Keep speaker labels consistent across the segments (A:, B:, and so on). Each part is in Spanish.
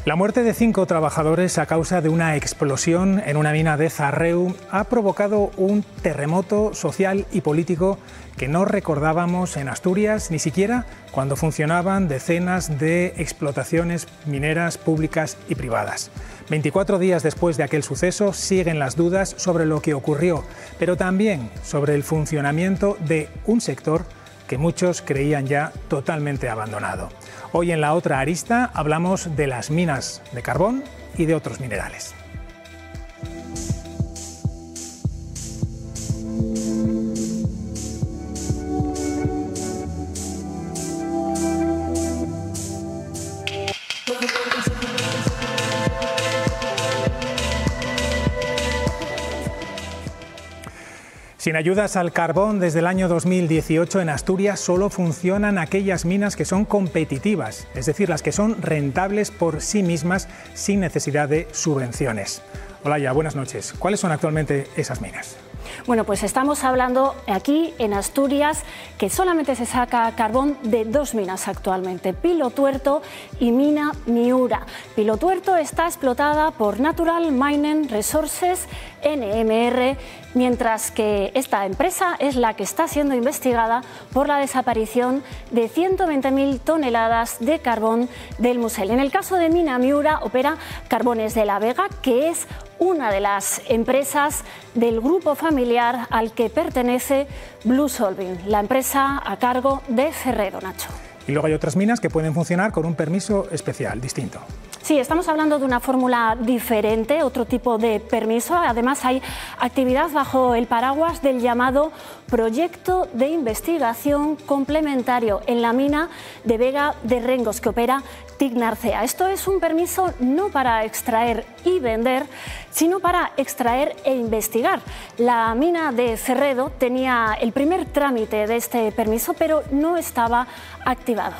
A: La muerte de 5 trabajadores a causa de una explosión en una mina de Zarreu ha provocado un terremoto social y político que no recordábamos en Asturias ni siquiera cuando funcionaban decenas de explotaciones mineras públicas y privadas. 24 días después de aquel suceso siguen las dudas sobre lo que ocurrió, pero también sobre el funcionamiento de un sector que muchos creían ya totalmente abandonado. Hoy en La Otra Arista hablamos de las minas de carbón y de otros minerales. Sin ayudas al carbón, desde el año 2018 en Asturias solo funcionan aquellas minas que son competitivas, es decir, las que son rentables por sí mismas sin necesidad de subvenciones. Olaya, buenas noches. ¿Cuáles son actualmente esas minas?
B: Bueno, pues estamos hablando aquí en Asturias que solamente se saca carbón de 2 minas actualmente, Pilotuerto y Mina Miura. Pilotuerto está explotada por Natural Mining Resources, NMR, mientras que esta empresa es la que está siendo investigada por la desaparición de 120.000 toneladas de carbón del Musel. En el caso de Mina Miura opera Carbones de la Vega, que es una de las empresas del grupo familiar al que pertenece Blue Solving, la empresa a cargo de Ferrero, Nacho.
A: Y luego hay otras minas que pueden funcionar con un permiso especial, distinto.
B: Sí, estamos hablando de una fórmula diferente, otro tipo de permiso. Además, hay actividad bajo el paraguas del llamado Proyecto de Investigación Complementario en la mina de Vega de Rengos, que opera Tignarcea. Esto es un permiso no para extraer y vender, sino para extraer e investigar. La mina de Ferrero tenía el primer trámite de este permiso, pero no estaba activado.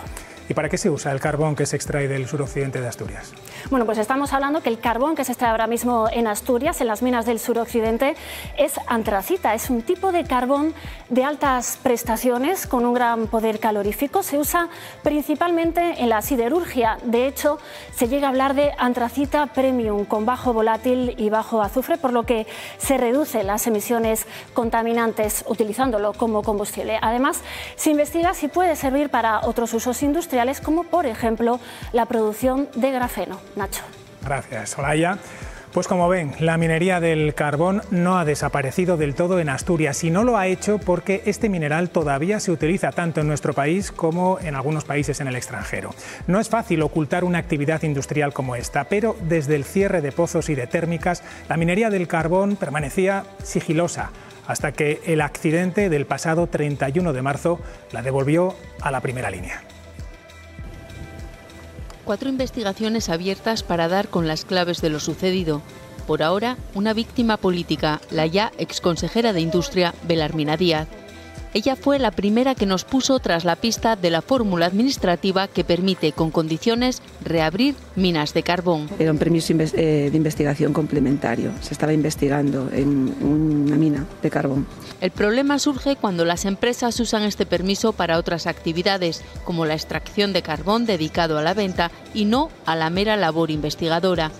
A: ¿Y para qué se usa el carbón que se extrae del suroccidente de Asturias?
B: Bueno, pues estamos hablando que el carbón que se extrae ahora mismo en Asturias, en las minas del suroccidente, es antracita. Es un tipo de carbón de altas prestaciones con un gran poder calorífico. Se usa principalmente en la siderurgia. De hecho, se llega a hablar de antracita premium con bajo volátil y bajo azufre, por lo que se reducen las emisiones contaminantes utilizándolo como combustible. Además, se investiga si puede servir para otros usos industriales, como por ejemplo la producción de grafeno. Nacho.
A: Gracias, Olaya. Pues como ven, la minería del carbón no ha desaparecido del todo en Asturias y no lo ha hecho porque este mineral todavía se utiliza tanto en nuestro país como en algunos países en el extranjero. No es fácil ocultar una actividad industrial como esta, pero desde el cierre de pozos y de térmicas, la minería del carbón permanecía sigilosa hasta que el accidente del pasado 31 de marzo la devolvió a la primera línea.
C: 4 investigaciones abiertas para dar con las claves de lo sucedido. Por ahora, una víctima política, la ya exconsejera de Industria, Belarmina Díaz. Ella fue la primera que nos puso tras la pista de la fórmula administrativa que permite, con condiciones, reabrir minas de carbón.
D: Era un permiso de investigación complementario. Se estaba investigando en una mina de carbón.
C: El problema surge cuando las empresas usan este permiso para otras actividades, como la extracción de carbón dedicado a la venta y no a la mera labor investigadora.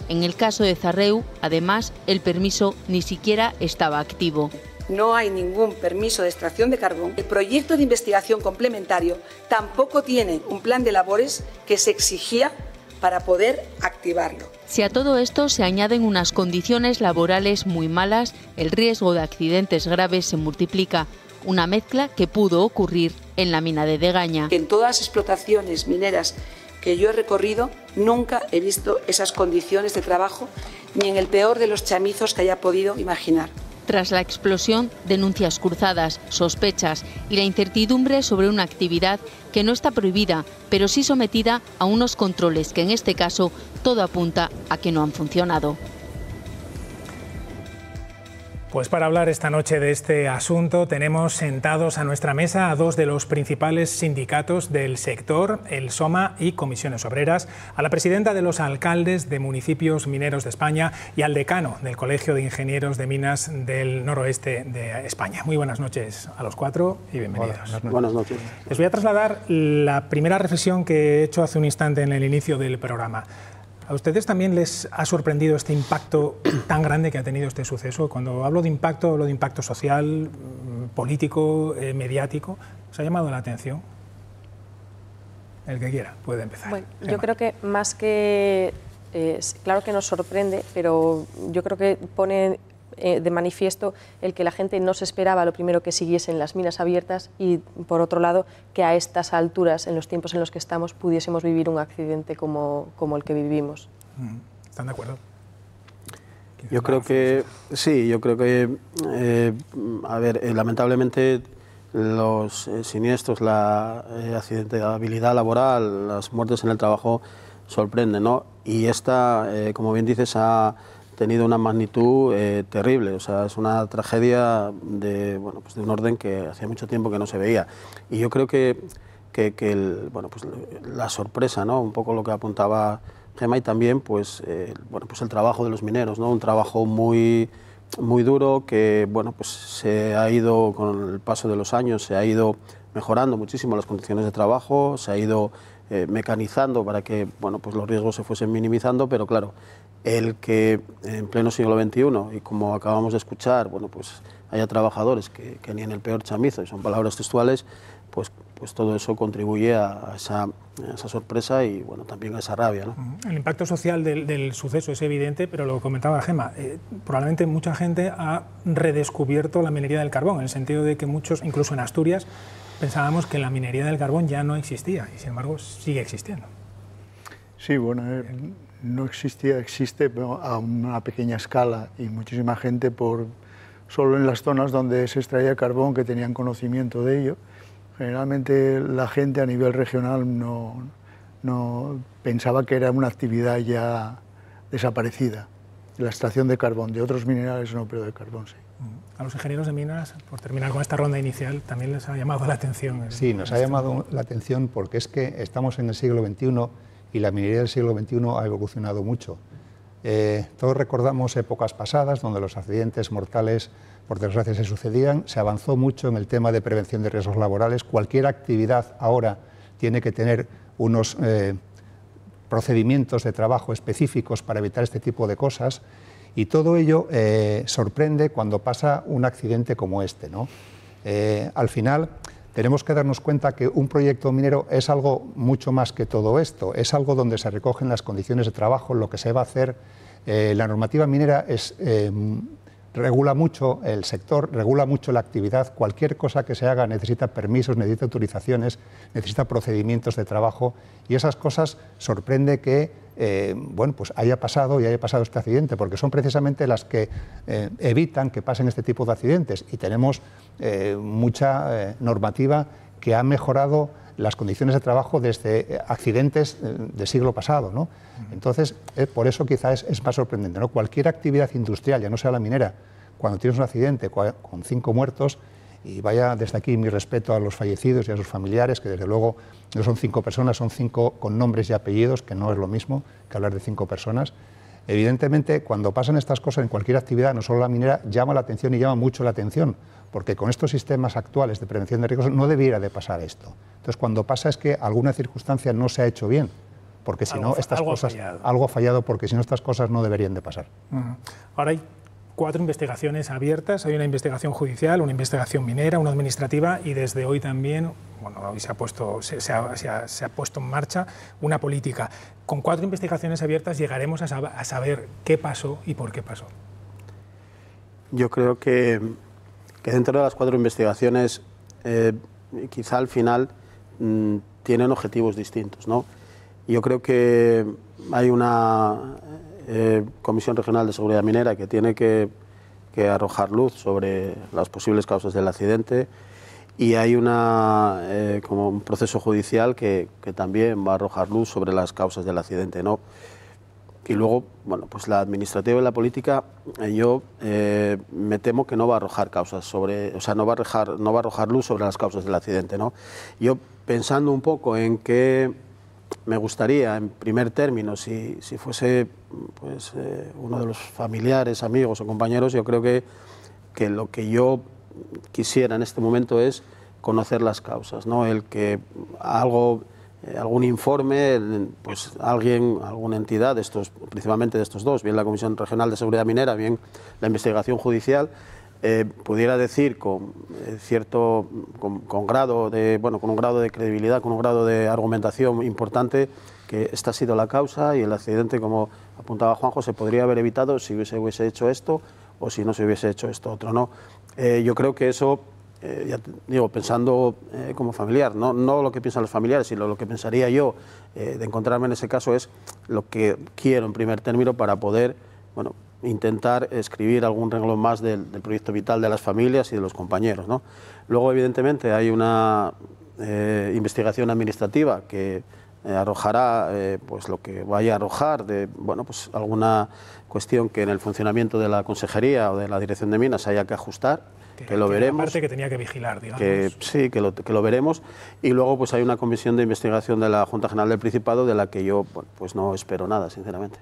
C: En el caso de Zarreu, además, el permiso ni siquiera estaba activo.
E: No hay ningún permiso de extracción de carbón. El proyecto de investigación complementario tampoco tiene un plan de labores que se exigía para poder activarlo.
C: Si a todo esto se añaden unas condiciones laborales muy malas, el riesgo de accidentes graves se multiplica. Una mezcla que pudo ocurrir en la mina de Degaña.
E: En todas las explotaciones mineras que yo he recorrido, nunca he visto esas condiciones de trabajo, ni en el peor de los chamizos que haya podido imaginar.
C: Tras la explosión, denuncias cruzadas, sospechas y la incertidumbre sobre una actividad que no está prohibida, pero sí sometida a unos controles que en este caso todo apunta a que no han funcionado.
A: Pues para hablar esta noche de este asunto tenemos sentados a nuestra mesa a 2 de los principales sindicatos del sector, el SOMA y Comisiones Obreras, a la presidenta de los alcaldes de municipios mineros de España y al decano del Colegio de Ingenieros de Minas del Noroeste de España. Muy buenas noches a los 4 y bienvenidos.
F: Hola, buenas noches.
A: Les voy a trasladar la primera reflexión que he hecho hace un instante en el inicio del programa. ¿A ustedes también les ha sorprendido este impacto tan grande que ha tenido este suceso? Cuando hablo de impacto social, político, mediático. ¿Os ha llamado la atención? El que quiera puede empezar.
F: Bueno, yo creo que más que... claro que nos sorprende, pero yo creo que pone de manifiesto el que la gente no se esperaba, lo primero, que siguiesen las minas abiertas y, por otro lado, que a estas alturas, en los tiempos en los que estamos, pudiésemos vivir un accidente como el que vivimos.
A: ¿Están de acuerdo?
G: Yo creo que sí, yo creo que, lamentablemente los siniestros, la accidentabilidad laboral, las muertes en el trabajo sorprenden, ¿no? Y esta, como bien dices, ha tenido una magnitud terrible, o sea, es una tragedia de un orden que hacía mucho tiempo que no se veía. Y yo creo que la sorpresa, ¿no? Un poco lo que apuntaba Gemma, y también el trabajo de los mineros, ¿no? Un trabajo muy duro que se ha ido, con el paso de los años, se ha ido mejorando muchísimo las condiciones de trabajo, se ha ido mecanizando para que los riesgos se fuesen minimizando, pero claro, el que en pleno siglo XXI, y como acabamos de escuchar, haya trabajadores que ni en el peor chamizo, y son palabras textuales, pues todo eso contribuye a esa sorpresa y también a esa rabia, ¿no?
A: El impacto social del suceso es evidente, pero lo comentaba Gemma, probablemente mucha gente ha redescubierto la minería del carbón, en el sentido de que muchos, incluso en Asturias, pensábamos que la minería del carbón ya no existía, y sin embargo sigue existiendo.
H: Sí, bueno, no existía, existe, pero a una pequeña escala, y muchísima gente solo en las zonas donde se extraía carbón que tenían conocimiento de ello. Generalmente la gente a nivel regional no pensaba que era una actividad ya desaparecida. La extracción de carbón, de otros minerales no, pero de carbón sí.
A: A los ingenieros de minas, por terminar con esta ronda inicial, también les ha llamado la atención.
I: Sí, nos ha llamado la atención porque es que estamos en el siglo XXI y la minería del siglo XXI ha evolucionado mucho. Todos recordamos épocas pasadas donde los accidentes mortales, por desgracia, se sucedían. Se avanzó mucho en el tema de prevención de riesgos laborales. Cualquier actividad ahora tiene que tener unos procedimientos de trabajo específicos para evitar este tipo de cosas, y todo ello sorprende cuando pasa un accidente como este, ¿no? Al final tenemos que darnos cuenta que un proyecto minero es algo mucho más que todo esto, es algo donde se recogen las condiciones de trabajo, lo que se va a hacer. La normativa minera regula mucho el sector, regula mucho la actividad. Cualquier cosa que se haga necesita permisos, necesita autorizaciones, necesita procedimientos de trabajo, y esas cosas sorprende que haya pasado este accidente, porque son precisamente las que evitan que pasen este tipo de accidentes, y tenemos mucha normativa que ha mejorado las condiciones de trabajo desde accidentes del siglo pasado, ¿no? Entonces, por eso quizás es más sorprendente, ¿no? Cualquier actividad industrial, ya no sea la minera, cuando tienes un accidente con 5 muertos, y vaya desde aquí mi respeto a los fallecidos y a sus familiares, que desde luego no son 5 personas, son 5 con nombres y apellidos, que no es lo mismo que hablar de 5 personas. Evidentemente, cuando pasan estas cosas en cualquier actividad, no solo la minera, llama la atención, y llama mucho la atención, porque con estos sistemas actuales de prevención de riesgos no debiera de pasar esto. Entonces, cuando pasa es que alguna circunstancia no se ha hecho bien, porque si no, estas cosas... Algo ha fallado, porque si no, estas cosas no deberían de pasar.
A: Ahora hay 4 investigaciones abiertas, hay una investigación judicial, una investigación minera, una administrativa, y desde hoy también, hoy se ha puesto en marcha una política. Con 4 investigaciones abiertas llegaremos a saber qué pasó y por qué pasó.
G: Yo creo que dentro de las 4 investigaciones, quizá al final tienen objetivos distintos, ¿no? Yo creo que hay una Comisión Regional de Seguridad Minera que tiene que arrojar luz sobre las posibles causas del accidente, y hay como un proceso judicial que también va a arrojar luz sobre las causas del accidente, ¿no? Y luego, la administrativa y la política, yo me temo que no va a arrojar no va a arrojar luz sobre las causas del accidente, ¿no? Yo, pensando un poco en que me gustaría, en primer término, si fuese uno de los familiares, amigos o compañeros, yo creo que lo que yo quisiera en este momento es conocer las causas, ¿no? El que algo algún informe, pues alguna entidad, principalmente de estos dos, bien la Comisión Regional de Seguridad Minera, bien la investigación judicial, pudiera decir con un grado de credibilidad, con un grado de argumentación importante, que esta ha sido la causa y el accidente, como apuntaba Juanjo, se podría haber evitado si se hubiese hecho esto o si no se hubiese hecho esto otro, ¿no? Yo creo que eso, ya digo, pensando como familiar, no lo que piensan los familiares, sino lo que pensaría yo de encontrarme en ese caso, es lo que quiero en primer término para poder, bueno, intentar escribir algún renglón más del proyecto vital de las familias y de los compañeros, ¿no? Luego, evidentemente, hay una investigación administrativa que arrojará pues lo que vaya a arrojar de, bueno, pues alguna cuestión que en el funcionamiento de la Consejería o de la Dirección de Minas haya que ajustar, que lo veremos.
A: Parte que tenía que vigilar, digamos.
G: Sí, que lo veremos. Y luego pues hay una comisión de investigación de la Junta General del Principado de la que yo, bueno, pues no espero nada, sinceramente.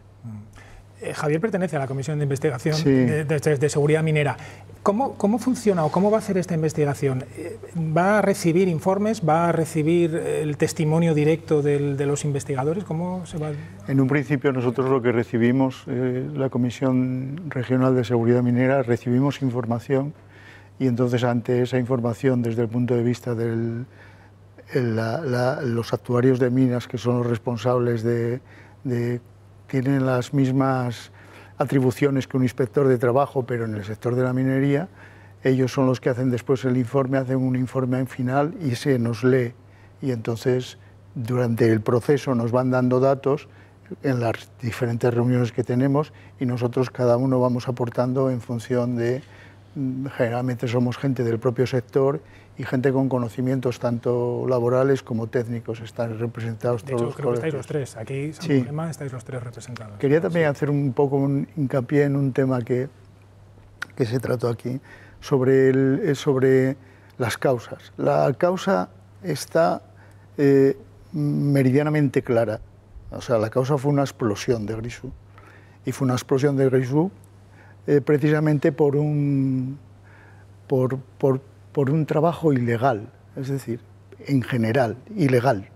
A: Javier pertenece a la Comisión de Investigación de Seguridad Minera. ¿Cómo funciona o cómo va a hacer esta investigación? ¿Va a recibir informes? ¿Va a recibir el testimonio directo de los investigadores? ¿Cómo se va?
H: En un principio nosotros lo que recibimos, la Comisión Regional de Seguridad Minera, recibimos información y entonces ante esa información, desde el punto de vista de los actuarios de minas, que son los responsables tienen las mismas atribuciones que un inspector de trabajo, pero en el sector de la minería, ellos son los que hacen después el informe, hacen un informe final y se nos lee. Y entonces, durante el proceso nos van dando datos en las diferentes reuniones que tenemos y nosotros cada uno vamos aportando en función de, generalmente somos gente del propio sector y gente con conocimientos tanto laborales como técnicos, están representados todos los colegios.
A: Creo que estáis los tres, aquí San Problema estáis los tres representados.
H: Quería también hacer un poco un hincapié en un tema que se trató aquí, sobre las causas. La causa está meridianamente clara, o sea, la causa fue una explosión de Grisú, y fue una explosión de Grisú precisamente por un trabajo ilegal, es decir, en general, ilegal.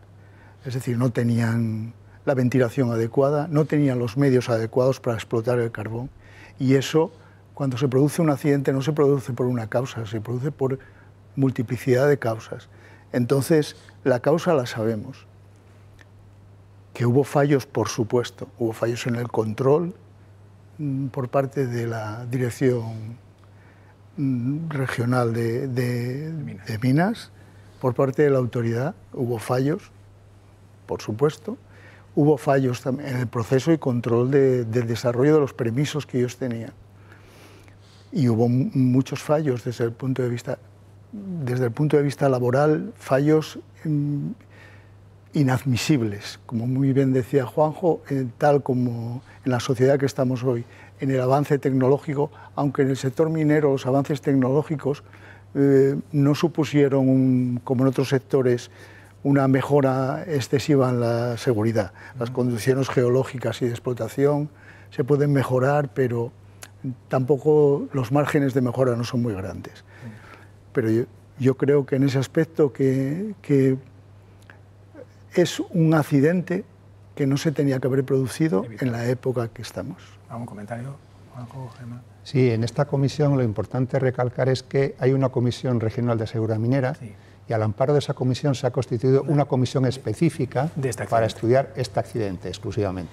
H: Es decir, no tenían la ventilación adecuada, no tenían los medios adecuados para explotar el carbón. Y eso, cuando se produce un accidente, no se produce por una causa, se produce por multiplicidad de causas. Entonces, la causa la sabemos. Que hubo fallos, por supuesto, hubo fallos en el control por parte de la Dirección Regional de Minas, por parte de la autoridad, hubo fallos, por supuesto, hubo fallos también en el proceso y control del desarrollo de los permisos que ellos tenían. Y hubo muchos fallos desde el punto de vista laboral, fallos inadmisibles, como muy bien decía Juanjo, tal como en la sociedad que estamos hoy, en el avance tecnológico, aunque en el sector minero los avances tecnológicos no supusieron, como en otros sectores, una mejora excesiva en la seguridad. Las condiciones geológicas y de explotación se pueden mejorar, pero tampoco los márgenes de mejora no son muy grandes. Pero yo creo que en ese aspecto que es un accidente que no se tenía que haber producido en la época que estamos.
A: ¿Algún comentario, Juanjo, Gemma?
I: Sí, en esta comisión lo importante recalcar es que hay una comisión regional de seguridad minera y al amparo de esa comisión se ha constituido una comisión específica para estudiar este accidente exclusivamente.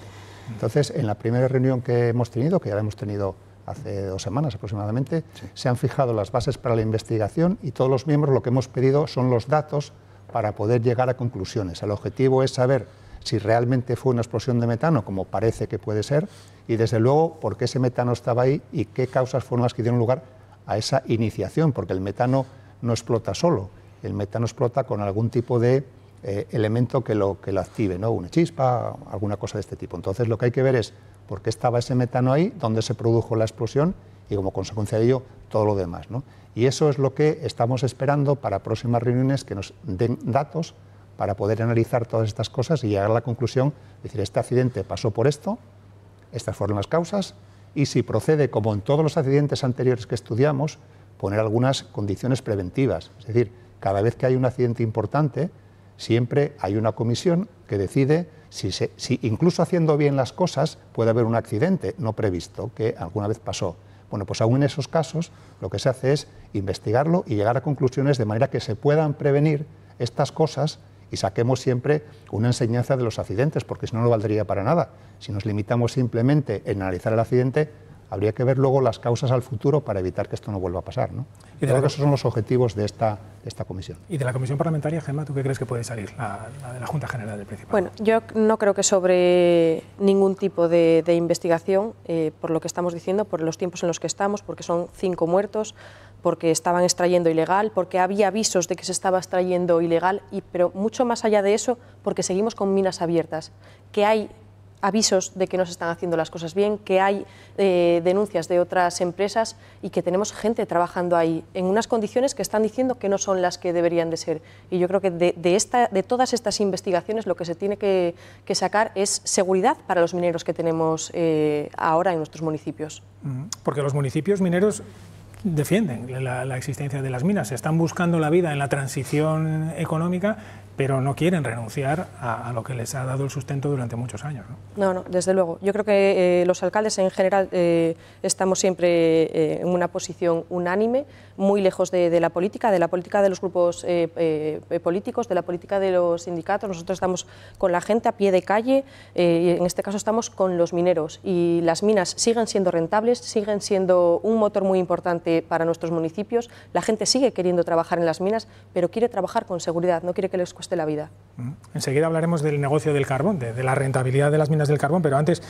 I: Entonces, en la primera reunión que hemos tenido, que ya la hemos tenido hace 2 semanas aproximadamente, se han fijado las bases para la investigación y todos los miembros lo que hemos pedido son los datos para poder llegar a conclusiones. El objetivo es saber si realmente fue una explosión de metano, como parece que puede ser, y desde luego por qué ese metano estaba ahí y qué causas fueron las que dieron lugar a esa iniciación, porque el metano no explota solo, el metano explota con algún tipo de elemento que lo active, ¿no? Una chispa, alguna cosa de este tipo. Entonces lo que hay que ver es por qué estaba ese metano ahí, dónde se produjo la explosión y como consecuencia de ello todo lo demás, ¿no? Y eso es lo que estamos esperando para próximas reuniones, que nos den datos para poder analizar todas estas cosas y llegar a la conclusión, es decir, este accidente pasó por esto, estas fueron las causas, y si procede, como en todos los accidentes anteriores que estudiamos, poner algunas condiciones preventivas. Es decir, cada vez que hay un accidente importante, siempre hay una comisión que decide si incluso haciendo bien las cosas puede haber un accidente no previsto, que alguna vez pasó. Bueno, pues aún en esos casos lo que se hace es investigarlo y llegar a conclusiones de manera que se puedan prevenir estas cosas y saquemos siempre una enseñanza de los accidentes, porque si no, no valdría para nada. Si nos limitamos simplemente en analizar el accidente, habría que ver luego las causas al futuro para evitar que esto no vuelva a pasar, ¿no? Creo que esos son los objetivos de esta comisión.
A: ¿Y de la comisión parlamentaria, Gemma, tú qué crees que puede salir, la de la Junta General del Principado?
F: Bueno, yo no creo que sobre ningún tipo de investigación, por lo que estamos diciendo, por los tiempos en los que estamos, porque son 5 muertos, porque estaban extrayendo ilegal, porque había avisos de que se estaba extrayendo ilegal, pero mucho más allá de eso, porque seguimos con minas abiertas, que hay avisos de que no se están haciendo las cosas bien, que hay denuncias de otras empresas y que tenemos gente trabajando ahí en unas condiciones que están diciendo que no son las que deberían de ser. Y yo creo que de todas estas investigaciones lo que se tiene que sacar es seguridad para los mineros que tenemos ahora en nuestros municipios.
A: Porque los municipios mineros defienden la existencia de las minas, están buscando la vida en la transición económica, pero no quieren renunciar a lo que les ha dado el sustento durante muchos años, ¿no?
F: No, desde luego. Yo creo que los alcaldes en general estamos siempre en una posición unánime, muy lejos de la política de los grupos políticos, de la política de los sindicatos. Nosotros estamos con la gente a pie de calle, y en este caso estamos con los mineros, y las minas siguen siendo rentables, siguen siendo un motor muy importante para nuestros municipios. La gente sigue queriendo trabajar en las minas, pero quiere trabajar con seguridad, no quiere que les cueste la vida.
A: Enseguida hablaremos del negocio del carbón, de la rentabilidad de las minas del carbón, pero antes,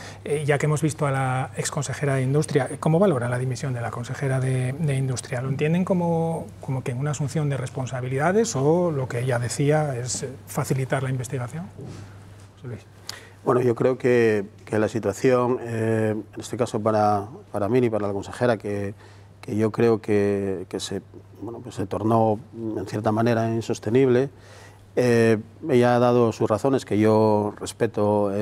A: ya que hemos visto a la exconsejera de Industria, ¿cómo valora la dimisión de la consejera de Industria? ¿Lo entienden como que una asunción de responsabilidades o lo que ella decía es facilitar la investigación? José Luis.
G: Bueno, yo creo que la situación, en este caso para mí y para la consejera, que yo creo que se tornó en cierta manera insostenible. Ella ha dado sus razones que yo respeto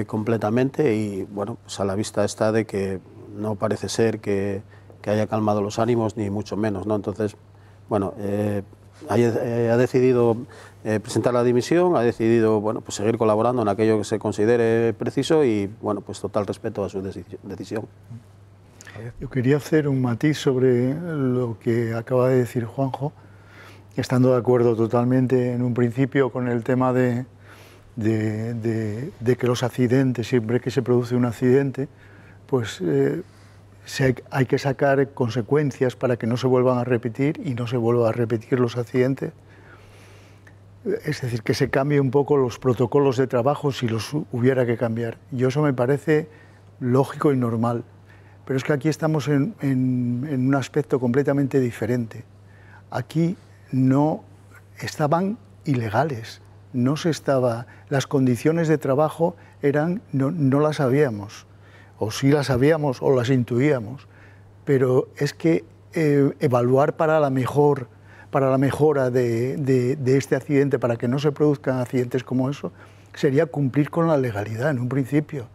G: completamente y bueno, pues a la vista está de que no parece ser que haya calmado los ánimos ni mucho menos, ¿no? Entonces, bueno, ha decidido presentar la dimisión, ha decidido bueno, pues seguir colaborando en aquello que se considere preciso y bueno, pues total respeto a su decisión.
H: Yo quería hacer un matiz sobre lo que acaba de decir Juanjo, estando de acuerdo totalmente en un principio con el tema de que los accidentes, siempre que se produce un accidente, pues hay que sacar consecuencias para que no se vuelvan a repetir y no se vuelvan a repetir los accidentes. Es decir, que se cambie un poco los protocolos de trabajo si los hubiera que cambiar. Y eso me parece lógico y normal. Pero es que aquí estamos en un aspecto completamente diferente. Aquí no estaban ilegales, las condiciones de trabajo no las sabíamos, o sí las sabíamos o las intuíamos, pero es que evaluar para la mejora de este accidente, para que no se produzcan accidentes como eso, sería cumplir con la legalidad en un principio,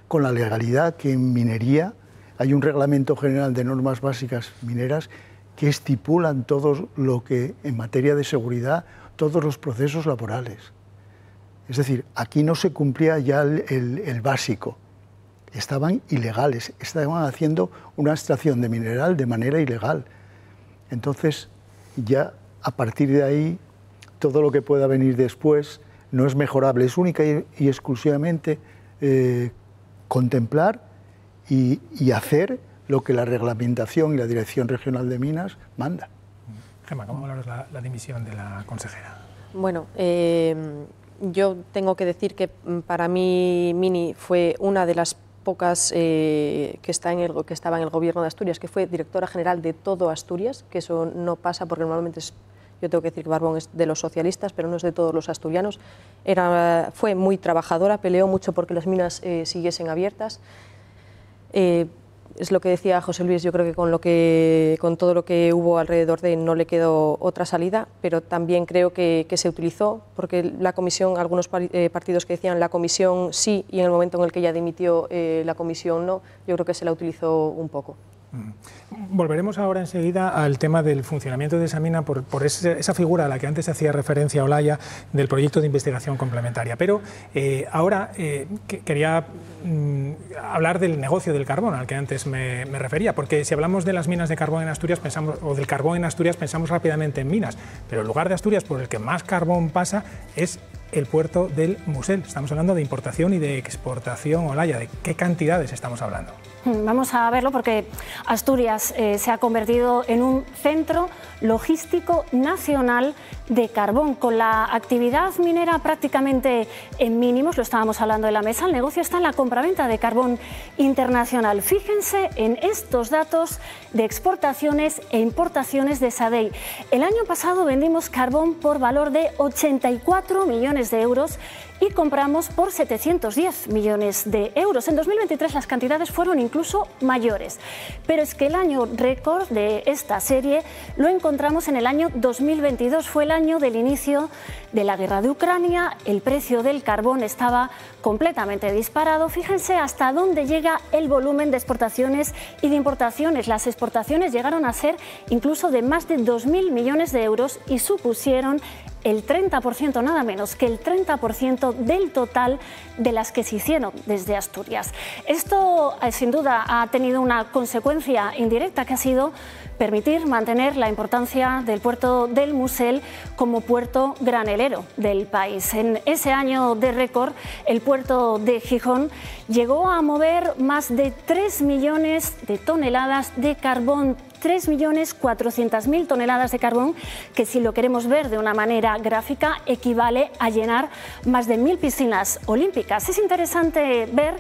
H: con la legalidad que en minería hay un reglamento general de normas básicas mineras que estipulan todo lo que en materia de seguridad, todos los procesos laborales. Es decir, aquí no se cumplía ya el básico. Estaban ilegales, estaban haciendo una extracción de mineral de manera ilegal. Entonces, ya a partir de ahí, todo lo que pueda venir después no es mejorable, es única y exclusivamente contemplar y hacer lo que la reglamentación y la Dirección Regional de Minas manda.
A: Gemma, ¿cómo valoras la dimisión de la consejera?
F: Bueno, yo tengo que decir que para mí Mini fue una de las pocas que estaba en el Gobierno de Asturias, que fue directora general de todo Asturias, que eso no pasa porque normalmente yo tengo que decir que Barbón es de los socialistas, pero no es de todos los asturianos. Fue muy trabajadora, peleó mucho porque las minas siguiesen abiertas. Es lo que decía José Luis, yo creo que con todo lo que hubo alrededor de él no le quedó otra salida, pero también creo que se utilizó, porque la comisión, algunos partidos que decían la comisión sí, y en el momento en el que ella dimitió la comisión no, yo creo que se la utilizó un poco.
A: Volveremos ahora enseguida al tema del funcionamiento de esa mina por esa figura a la que antes hacía referencia Olaya del proyecto de investigación complementaria. Pero ahora quería hablar del negocio del carbón al que antes me refería, porque si hablamos de las minas de carbón en Asturias o del carbón en Asturias pensamos rápidamente en minas, pero el lugar de Asturias por el que más carbón pasa es el puerto del Musel. Estamos hablando de importación y de exportación, Olaya. ¿De qué cantidades estamos hablando?
B: Vamos a verlo porque Asturias se ha convertido en un centro logístico nacional de carbón. Con la actividad minera prácticamente en mínimos, lo estábamos hablando en la mesa, el negocio está en la compraventa de carbón internacional. Fíjense en estos datos de exportaciones e importaciones de SADEI. El año pasado vendimos carbón por valor de 84 millones de euros y compramos por 710 millones de euros. En 2023 las cantidades fueron incluso mayores, pero es que el año récord de esta serie lo encontramos en el año 2022, fue el año del inicio de la guerra de Ucrania, el precio del carbón estaba completamente disparado. Fíjense hasta dónde llega el volumen de exportaciones y de importaciones. Las exportaciones llegaron a ser incluso de más de 2.000 millones de euros y supusieron el 30%, nada menos que el 30% del total de las que se hicieron desde Asturias. Esto, sin duda, ha tenido una consecuencia indirecta que ha sido permitir mantener la importancia del puerto del Musel como puerto granelero del país. En ese año de récord, el puerto de Gijón llegó a mover más de 3 millones de toneladas de carbón, 3.400.000 toneladas de carbón, que si lo queremos ver de una manera gráfica equivale a llenar más de 1.000 piscinas olímpicas. Es interesante ver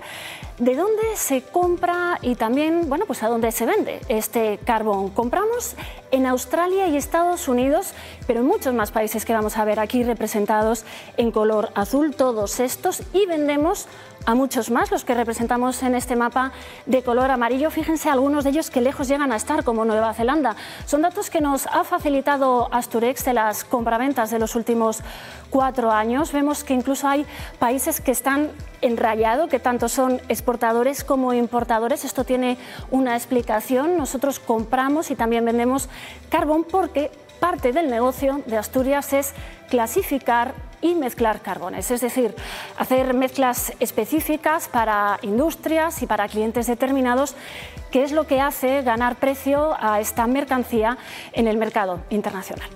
B: de dónde se compra y también, bueno, pues a dónde se vende este carbón. Compramos en Australia y Estados Unidos, pero en muchos más países que vamos a ver aquí representados en color azul, todos estos, y vendemos a muchos más, los que representamos en este mapa de color amarillo. Fíjense algunos de ellos que lejos llegan a estar, como Nueva Zelanda. Son datos que nos ha facilitado Asturex de las compraventas de los últimos 4 años. Vemos que incluso hay países que están en rayado, que tanto son exportadores como importadores. Esto tiene una explicación. Nosotros compramos y también vendemos carbón porque parte del negocio de Asturias es clasificar y mezclar carbones, es decir, hacer mezclas específicas para industrias y para clientes determinados, que es lo que hace ganar precio a esta mercancía en el mercado internacional.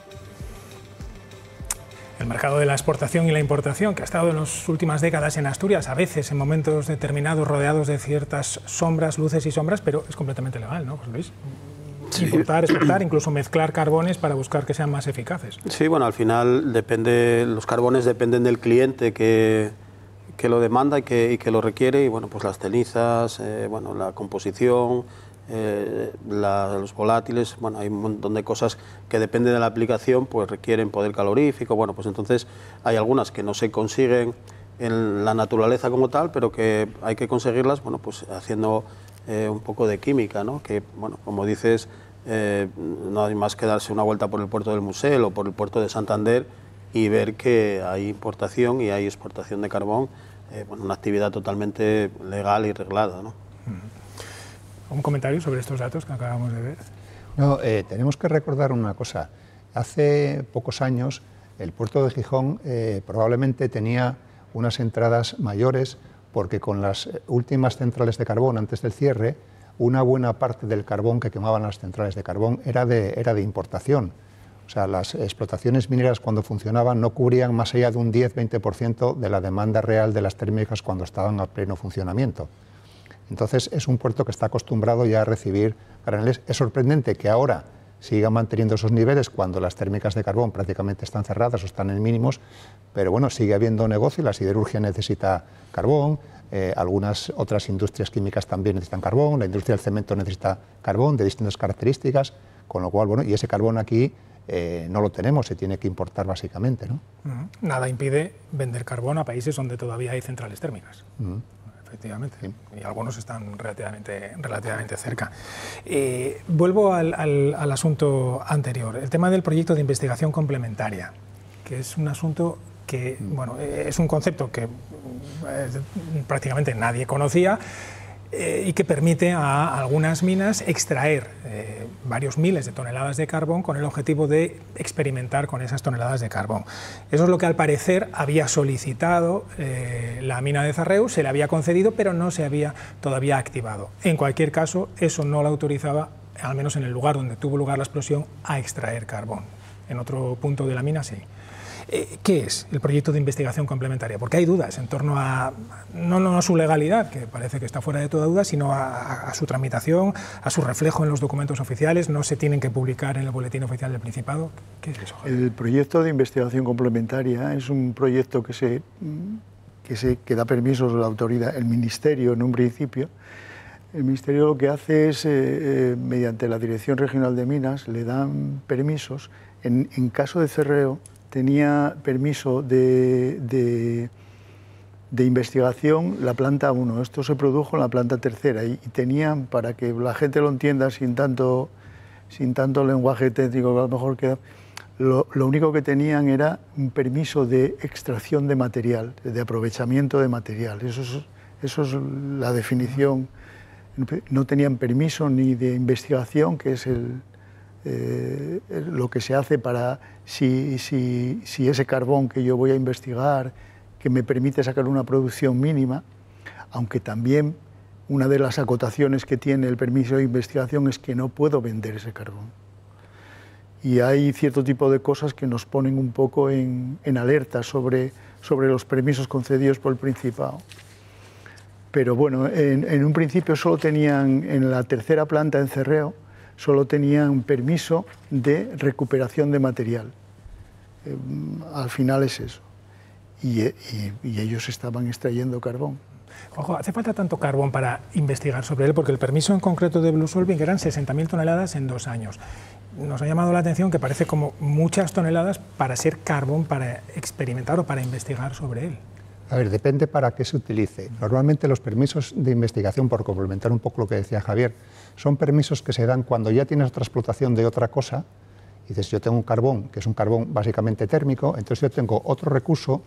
A: El mercado de la exportación y la importación, que ha estado en las últimas décadas en Asturias, a veces en momentos determinados rodeados de ciertas sombras, luces y sombras, pero es completamente legal, ¿no, José Luis? Sí. Importar, exportar, incluso mezclar carbones para buscar que sean más eficaces.
G: Sí, bueno, al final los carbones dependen del cliente que lo demanda y que lo requiere, y bueno, pues las cenizas, bueno, la composición, los volátiles, bueno, hay un montón de cosas que dependen de la aplicación, pues requieren poder calorífico, bueno, pues entonces hay algunas que no se consiguen en la naturaleza como tal, pero que hay que conseguirlas, bueno, pues haciendo un poco de química, ¿no? Que, bueno, como dices, no hay más que darse una vuelta por el puerto del Musel o por el puerto de Santander y ver que hay importación y hay exportación de carbón, bueno, una actividad totalmente legal y reglada, ¿no?
A: ¿Un comentario sobre estos datos que acabamos de ver?
I: No, tenemos que recordar una cosa. Hace pocos años el puerto de Gijón probablemente tenía unas entradas mayores, porque con las últimas centrales de carbón antes del cierre, una buena parte del carbón que quemaban las centrales de carbón era de importación. O sea, las explotaciones mineras cuando funcionaban no cubrían más allá de un 10-20% de la demanda real de las térmicas cuando estaban a pleno funcionamiento. Entonces es un puerto que está acostumbrado ya a recibir graneles. Es sorprendente que ahora siga manteniendo esos niveles cuando las térmicas de carbón prácticamente están cerradas o están en mínimos, pero bueno, sigue habiendo negocio, la siderurgia necesita carbón, algunas otras industrias químicas también necesitan carbón, la industria del cemento necesita carbón de distintas características, con lo cual, bueno, y ese carbón aquí no lo tenemos, se tiene que importar básicamente, ¿no?
A: Nada impide vender carbón a países donde todavía hay centrales térmicas. Efectivamente, sí. Y algunos están relativamente cerca. Vuelvo al asunto anterior, el tema del proyecto de investigación complementaria, que es un asunto que, bueno, es un concepto que prácticamente nadie conocía. y que permite a algunas minas extraer varios miles de toneladas de carbón con el objetivo de experimentar con esas toneladas de carbón. Eso es lo que al parecer había solicitado la mina de Zarreu, se le había concedido, pero no se había todavía activado. En cualquier caso, eso no lo autorizaba, al menos en el lugar donde tuvo lugar la explosión, a extraer carbón. En otro punto de la mina sí. ¿Qué es el proyecto de investigación complementaria? Porque hay dudas en torno a, no a su legalidad, que parece que está fuera de toda duda, sino a su tramitación, a su reflejo en los documentos oficiales. No se tienen que publicar en el Boletín Oficial del Principado. ¿Qué es eso, Javier?
H: El proyecto de investigación complementaria es un proyecto que da permisos a la autoridad, el Ministerio en un principio. El Ministerio lo que hace es, mediante la Dirección Regional de Minas, le dan permisos. En caso de Cerreo, tenía permiso de investigación la planta 1. Esto se produjo en la planta tercera y tenían, para que la gente lo entienda sin tanto lenguaje técnico, a lo mejor queda, lo único que tenían era un permiso de extracción de material, de aprovechamiento de material. Eso es la definición. No tenían permiso ni de investigación, que es lo que se hace para si ese carbón que yo voy a investigar, que me permite sacar una producción mínima, aunque también una de las acotaciones que tiene el permiso de investigación es que no puedo vender ese carbón. Y hay cierto tipo de cosas que nos ponen un poco en alerta sobre los permisos concedidos por el Principado. Pero bueno, en un principio solo tenían, en la tercera planta en Cerreo, solo tenían permiso de recuperación de material. Al final es eso. Y ellos estaban extrayendo carbón.
A: Ojo, ¿hace falta tanto carbón para investigar sobre él? Porque el permiso en concreto de Blue Solving eran 60.000 toneladas en 2 años. Nos ha llamado la atención que parece como muchas toneladas para ser carbón, para experimentar o para investigar sobre él.
I: A ver, depende para qué se utilice. Normalmente los permisos de investigación, por complementar un poco lo que decía Javier, son permisos que se dan cuando ya tienes otra explotación de otra cosa. Y dices, yo tengo un carbón, que es un carbón básicamente térmico, entonces yo tengo otro recurso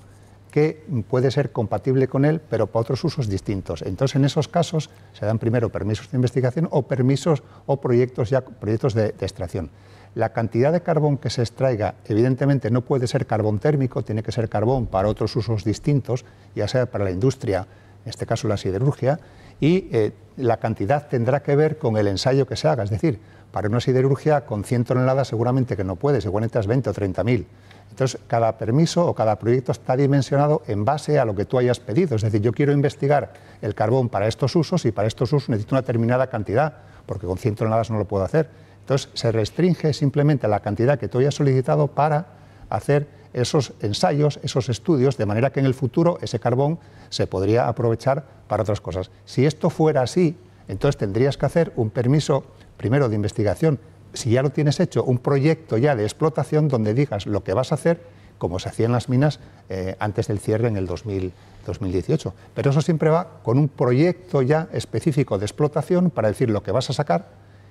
I: que puede ser compatible con él, pero para otros usos distintos. Entonces, en esos casos se dan primero permisos de investigación o permisos o proyectos de extracción. La cantidad de carbón que se extraiga, evidentemente, no puede ser carbón térmico, tiene que ser carbón para otros usos distintos, ya sea para la industria, en este caso la siderurgia, y la cantidad tendrá que ver con el ensayo que se haga. Es decir, para una siderurgia con 100 toneladas seguramente que no puede, seguramente necesitas 20 o 30.000. Entonces, cada permiso o cada proyecto está dimensionado en base a lo que tú hayas pedido. Es decir, yo quiero investigar el carbón para estos usos y para estos usos necesito una determinada cantidad, porque con 100 toneladas no lo puedo hacer. Entonces, se restringe simplemente la cantidad que tú hayas solicitado para hacer esos ensayos, esos estudios, de manera que en el futuro ese carbón se podría aprovechar para otras cosas. Si esto fuera así, entonces tendrías que hacer un permiso, primero de investigación, si ya lo tienes hecho, un proyecto ya de explotación donde digas lo que vas a hacer, como se hacía en las minas antes del cierre en el 2018. Pero eso siempre va con un proyecto ya específico de explotación para decir lo que vas a sacar.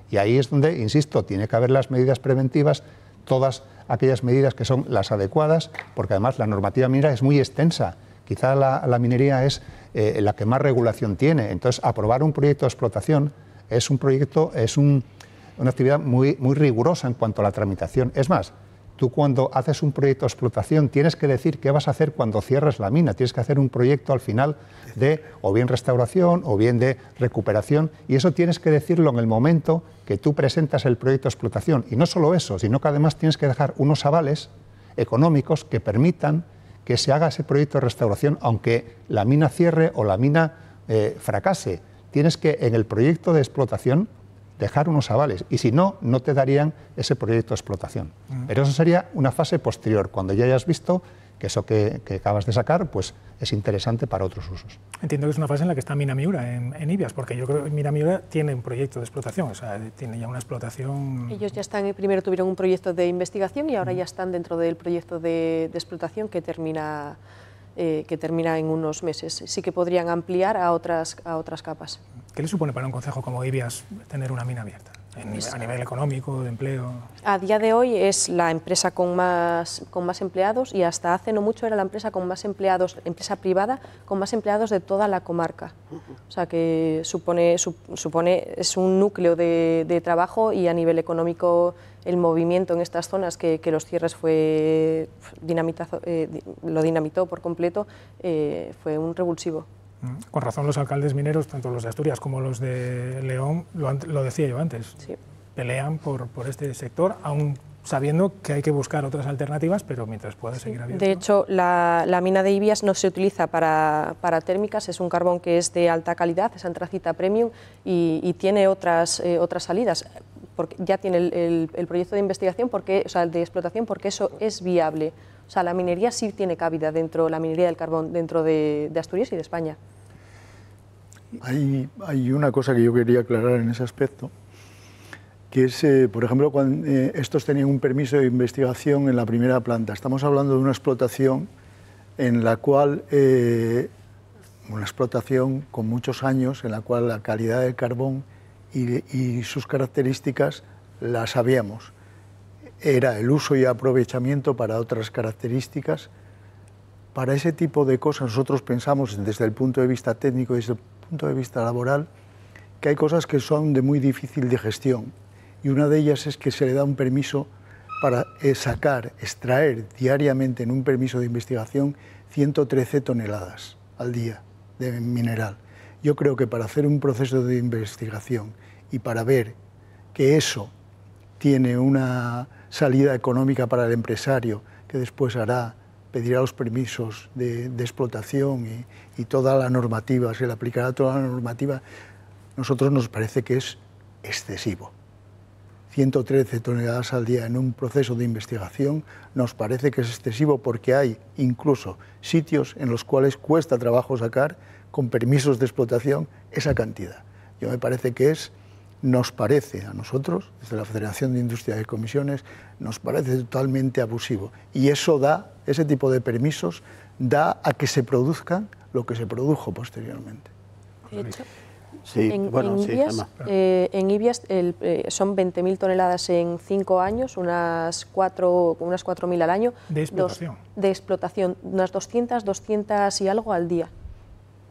I: Y ahí es donde, insisto, tiene que haber las medidas preventivas, todas aquellas medidas que son las adecuadas, porque además la normativa minera es muy extensa. Quizá la minería es la que más regulación tiene. Entonces, aprobar un proyecto de explotación es una actividad muy rigurosa en cuanto a la tramitación. Es más, tú cuando haces un proyecto de explotación tienes que decir qué vas a hacer cuando cierres la mina. Tienes que hacer un proyecto al final de o bien restauración o bien de recuperación, y eso tienes que decirlo en el momento que tú presentas el proyecto de explotación. Y no solo eso, sino que además tienes que dejar unos avales económicos que permitan que se haga ese proyecto de restauración, aunque la mina cierre o la mina fracase. Tienes que, en el proyecto de explotación, dejar unos avales, y si no, no te darían ese proyecto de explotación. Pero eso sería una fase posterior, cuando ya hayas visto que eso que acabas de sacar pues es interesante para otros usos.
A: Entiendo que es una fase en la que está Mina Miura en Ibias, porque yo creo que Mina Miura tiene un proyecto de explotación, o sea, tiene ya una explotación...
F: Ellos ya están, primero tuvieron un proyecto de investigación y ahora ya están dentro del proyecto de explotación que termina en unos meses. Sí que podrían ampliar a otras capas.
A: ¿Qué le supone para un concejo como Ibias tener una mina abierta? a nivel económico, de empleo?
F: A día de hoy es la empresa con más empleados, y hasta hace no mucho era la empresa con más empleados, empresa privada, con más empleados de toda la comarca. O sea que supone es un núcleo de trabajo, y a nivel económico el movimiento en estas zonas que los cierres lo dinamitó por completo, fue un revulsivo.
A: Con razón los alcaldes mineros, tanto los de Asturias como los de León, lo decía yo antes,
F: sí,
A: pelean por este sector, aún sabiendo que hay que buscar otras alternativas, pero mientras pueda seguir abierto.
F: De hecho, la mina de Ibias no se utiliza para térmicas, es un carbón que es de alta calidad, es antracita premium, y tiene otras salidas. Porque ya tiene el proyecto de investigación, de explotación, porque eso es viable. O sea, la minería sí tiene cabida la minería del carbón dentro de Asturias y de España.
H: Hay una cosa que yo quería aclarar en ese aspecto, que es, por ejemplo, cuando estos tenían un permiso de investigación en la primera planta. Estamos hablando de una explotación en la cual, una explotación con muchos años, en la cual la calidad del carbón y sus características las sabíamos. Era el uso y aprovechamiento para otras características. Para ese tipo de cosas nosotros pensamos desde el punto de vista técnico y desde el punto de vista laboral que hay cosas que son de muy difícil de gestión, y una de ellas es que se le da un permiso para extraer diariamente en un permiso de investigación 113 toneladas al día de mineral. Yo creo que para hacer un proceso de investigación y para ver que eso tiene una salida económica para el empresario, que después pedirá los permisos de explotación y toda la normativa, se le aplicará toda la normativa, nosotros nos parece que es excesivo. 113 toneladas al día en un proceso de investigación nos parece que es excesivo, porque hay incluso sitios en los cuales cuesta trabajo sacar con permisos de explotación esa cantidad. Yo me parece que nos parece a nosotros, desde la Federación de Industria y Comisiones, nos parece totalmente abusivo. Y ese tipo de permisos da a que se produzca lo que se produjo posteriormente.
F: De hecho,
G: sí,
F: en Ibias son 20.000 toneladas en 5 años, unas 4.000 al año.
A: ¿De explotación?
F: De explotación, unas 200 y algo al día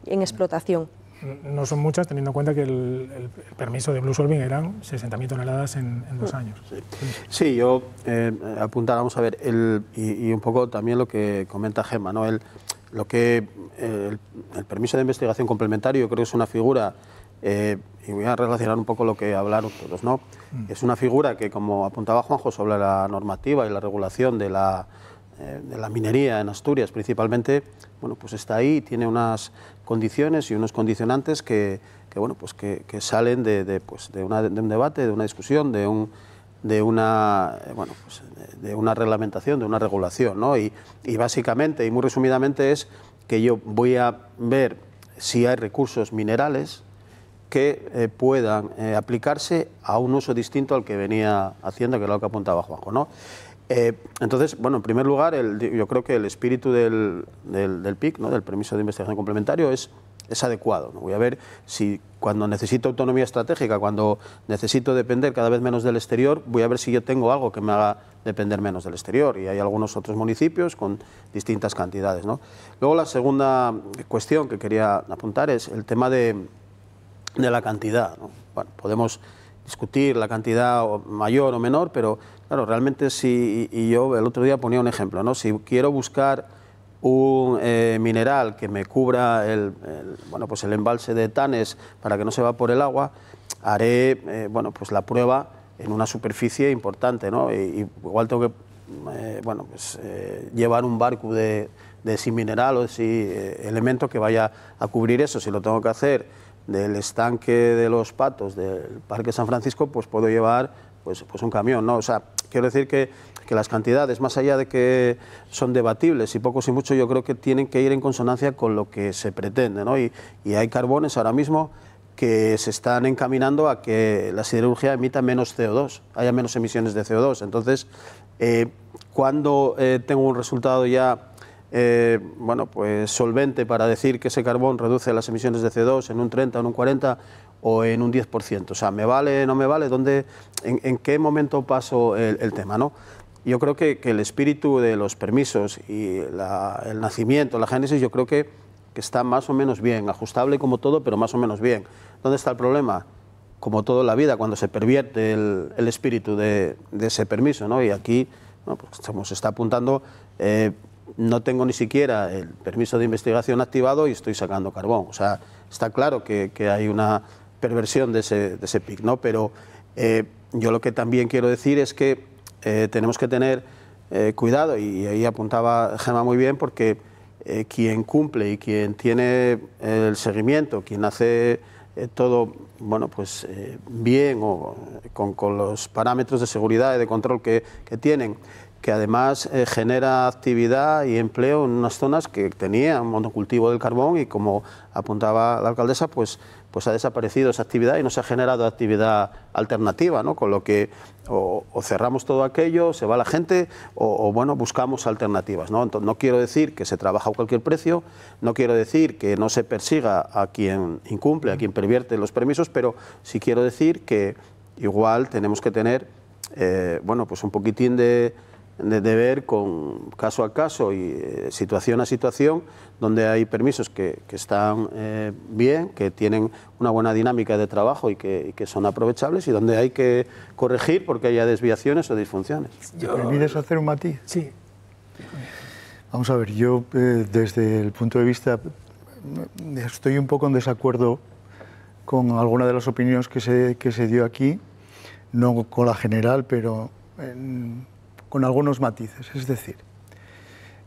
F: en explotación.
A: No son muchas, teniendo en cuenta que el permiso de Blue Solving eran 60.000 toneladas en 2 años.
G: Sí, yo apuntar, vamos a ver, y un poco también lo que comenta Gemma, ¿no? El permiso de investigación complementario, yo creo que es una figura, y voy a relacionar un poco lo que hablaron todos, ¿no? Es una figura que, como apuntaba Juanjo sobre la normativa y la regulación de la minería en Asturias principalmente, bueno, pues está ahí, tiene unas condiciones y unos condicionantes que salen de un debate, de una discusión, de una reglamentación, de una regulación, ¿no? Y básicamente y muy resumidamente es que yo voy a ver si hay recursos minerales que puedan aplicarse a un uso distinto al que venía haciendo, que era lo que apuntaba Juanjo, ¿no? Entonces, bueno, en primer lugar, yo creo que el espíritu del PIC, ¿no?, del permiso de investigación complementario, es adecuado, ¿no? Voy a ver si cuando necesito autonomía estratégica, cuando necesito depender cada vez menos del exterior, voy a ver si yo tengo algo que me haga depender menos del exterior, y hay algunos otros municipios con distintas cantidades, ¿no? Luego, la segunda cuestión que quería apuntar es el tema de la cantidad, ¿no? Bueno, podemos discutir la cantidad mayor o menor, pero claro, realmente y yo el otro día ponía un ejemplo, ¿no? Si quiero buscar un mineral que me cubra el embalse de Tanes para que no se evapore el agua, haré la prueba en una superficie importante, ¿no? Y igual tengo que llevar un barco de ese mineral o de ese elemento que vaya a cubrir eso. Si lo tengo que hacer del estanque de los Patos del Parque San Francisco, pues puedo llevar pues un camión, ¿no? O sea, quiero decir que las cantidades, más allá de que son debatibles y pocos y muchos, yo creo que tienen que ir en consonancia con lo que se pretende, ¿no? Y hay carbones ahora mismo que se están encaminando a que la siderurgia emita menos CO2, haya menos emisiones de CO2. Entonces, cuando tengo un resultado ya solvente para decir que ese carbón reduce las emisiones de CO2 en un 30, en un 40 o en un 10%. O sea, ¿me vale, no me vale? ¿En qué momento paso el tema, ¿no? Yo creo que el espíritu de los permisos y el nacimiento, la génesis, yo creo que está más o menos bien, ajustable como todo, pero más o menos bien. ¿Dónde está el problema? Como todo en la vida, cuando se pervierte el espíritu de ese permiso, ¿no? Y aquí, bueno, pues como se está apuntando, no tengo ni siquiera el permiso de investigación activado y estoy sacando carbón. O sea, está claro que hay una perversión de ese PIC, ¿no? Pero yo lo que también quiero decir es que tenemos que tener cuidado, y ahí apuntaba Gemma muy bien, porque quien cumple y quien tiene el seguimiento, quien hace todo, bueno, pues bien o con los parámetros de seguridad y de control que tienen, que además genera actividad y empleo en unas zonas que tenían monocultivo del carbón, y como apuntaba la alcaldesa, pues ha desaparecido esa actividad y no se ha generado actividad alternativa, ¿no? Con lo que o cerramos todo aquello, se va la gente, o bueno, buscamos alternativas, ¿no? Entonces, no quiero decir que se trabaja a cualquier precio, no quiero decir que no se persiga a quien incumple, a quien pervierte los permisos, pero sí quiero decir que igual tenemos que tener bueno, pues un poquitín de ver con caso a caso y situación a situación, donde hay permisos que están bien, que tienen una buena dinámica de trabajo y que son aprovechables, y donde hay que corregir porque haya desviaciones o disfunciones.
H: ¿Me permites hacer un matiz?
A: Sí.
H: Vamos a ver, yo desde el punto de vista, estoy un poco en desacuerdo con alguna de las opiniones que se dio aquí, no con la general, pero con algunos matices. Es decir,